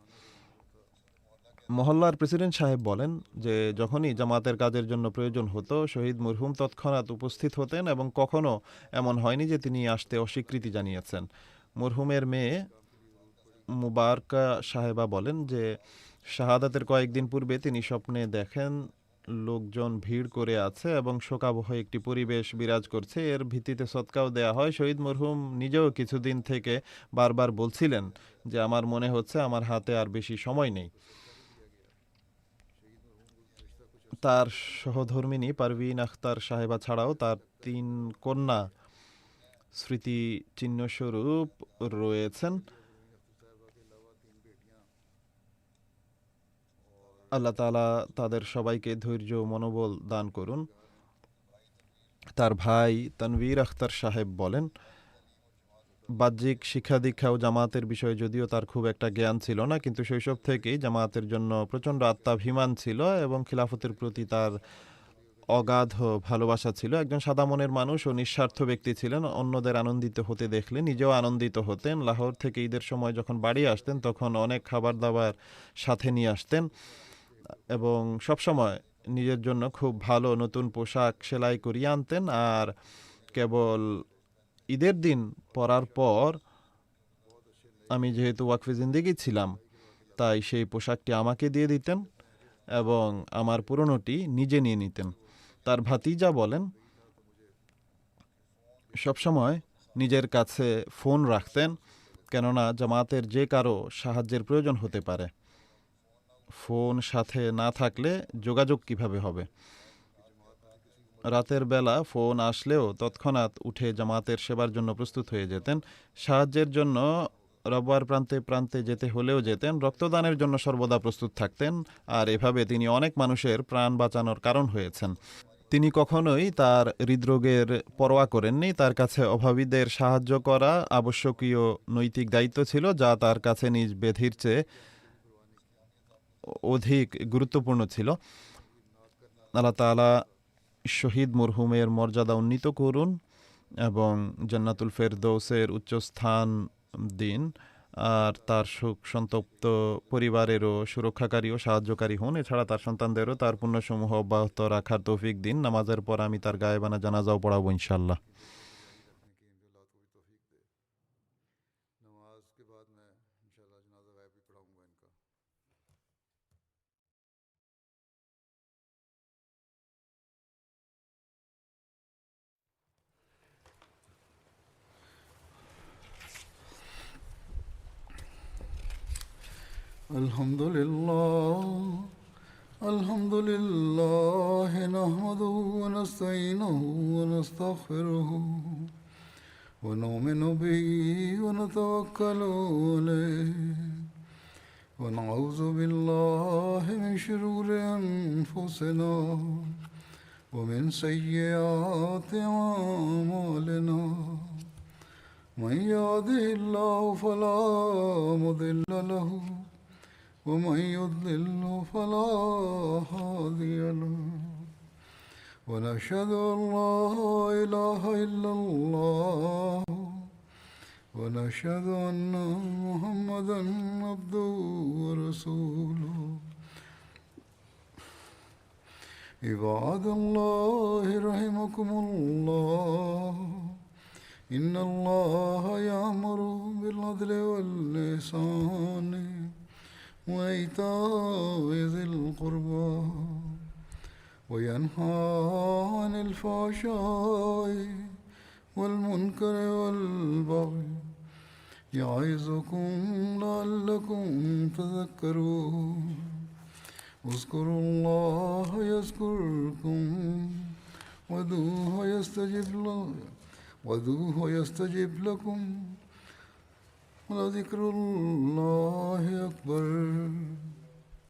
মহল্লার প্রেসিডেন্ট সাহেব বলেন যে যখনই জামাতের কাজের জন্য প্রয়োজন হতো শহীদ মরহুম তৎক্ষণাৎ উপস্থিত হতেন এবং কখনো এমন হয়নি যে তিনি আসতে অস্বীকৃতি জানিয়েছেন। মরহুমের মেয়ে মুবারকা সাহেবা বলেন যে শাহাদাতের কয়েকদিন পূর্বে তিনি স্বপ্নে দেখেন লোকজন ভিড় করে আছে এবং শোকাবহ একটি পরিবেশ বিরাজ করছে। এর ভিত্তিতে সদকাও দেয়া হয়। শহীদ মরহুম নিজেও কিছুদিন থেকে বারবার বলছিলেন যে আমার মনে হচ্ছে আমার হাতে আর বেশি সময় নেই। তার সহধর্মিণী পারভিন আখতার সাহেবা ছাড়াও তার 3 কন্যা স্মৃতিচিহ্নস্বরূপ রয়েছেন। আল্লাহ তাআলা তাদের সবাইকে ধৈর্য ও মনোবল দান করুন। তার ভাই তানভীর আখতার সাহেব বলেন, বাহ্যিক শিক্ষা দীক্ষা ও জামাতের বিষয়ে যদিও তার খুব একটা জ্ঞান ছিল না, কিন্তু শৈশব থেকেই জামাতের জন্য প্রচণ্ড আত্মাভিমান ছিল এবং খিলাফতের প্রতি তার অগাধ ভালোবাসা ছিল। একজন সাদা মনের মানুষ ও নিঃস্বার্থ ব্যক্তি ছিলেন। অন্যদের আনন্দিত হতে দেখলে নিজেও আনন্দিত হতেন। লাহোর থেকে ঈদের সময় যখন বাড়ি আসতেন তখন অনেক খাবার দাবার সাথে নিয়ে আসতেন এবং সবসময় নিজের জন্য খুব ভালো নতুন পোশাক সেলাই করিয়ে আনতেন। আর কেবল ঈদের দিন পরার পর আমি যেহেতু ওয়াকফে জিন্দেগি ছিলাম তাই সেই পোশাকটি আমাকে দিয়ে দিতেন এবং আমার পুরনোটি নিজে নিয়ে নিতেন। তার ভাতিজা বলেন, সবসময় নিজের কাছে ফোন রাখতেন, কেননা জামাতের যে কারো সাহায্যের প্রয়োজন হতে পারে। ফোন সাথে না থাকলে যোগাযোগ কিভাবে হবে? রাতের বেলা ফোন আসলেও তৎক্ষণাৎ উঠে জামাতের সেবার জন্য প্রস্তুত হয়ে যেতেন। সাহায্যের জন্য রব্বার প্রান্তে প্রান্তে যেতে হলেও যেতেন। রক্তদানের জন্য সর্বদা প্রস্তুত থাকতেন। আর এভাবে তিনি অনেক মানুষের প্রাণ বাঁচানোর কারণ হয়েছেন। তিনি কখনোই তার হৃদরোগের পরোয়া করেননি। তার কাছে অভাবীদের সাহায্য করা আবশ্যকীয় নৈতিক দায়িত্ব ছিল, যা তার কাছে নিজ ব্যাধির চেয়ে অধিক গুরুত্বপূর্ণ ছিল। আল্লাহ তাআলা শহীদ মরহুমের মর্যাদা উন্নীত করুন এবং জান্নাতুল ফেরদৌসের উচ্চস্থান দিন, আর তার শোক সন্তপ্ত পরিবারেরও সুরক্ষাকারী ও সাহায্যকারী হন। এছাড়া তার সন্তানদেরও তার পুণ্যসমূহ অব্যাহত রাখার তৌফিক দিন। নামাজের পর আমি তার গায়েবানা জানাজাও পড়াবো ইনশাআল্লাহ। नमाज के बाद मैं इंशाल्लाह जनाजा गायब भी पढ़ाऊंगा इनका। الحمد لله نحمده ونستعينه ونستغفره ونؤمن به ونتوكل عليه ونعوذ بالله من شرور أنفسنا ومن سيئات أعمالنا من يهده الله فلا مضل له ومن يضلل فلا هادي له ونشهد أن لا إله إلا الله ونشهد أن محمدا عبده ورسوله عباد الله رحمكم الله إن الله يأمر بالعدل والإحسان وإيتاء ذي القربى وينهى عن الفحشاء والمنكر والبغي يعظكم لعلكم تذكرون اذكروا الله يذكركم وادعوه يستجب لكم ولذكر الله أكبر.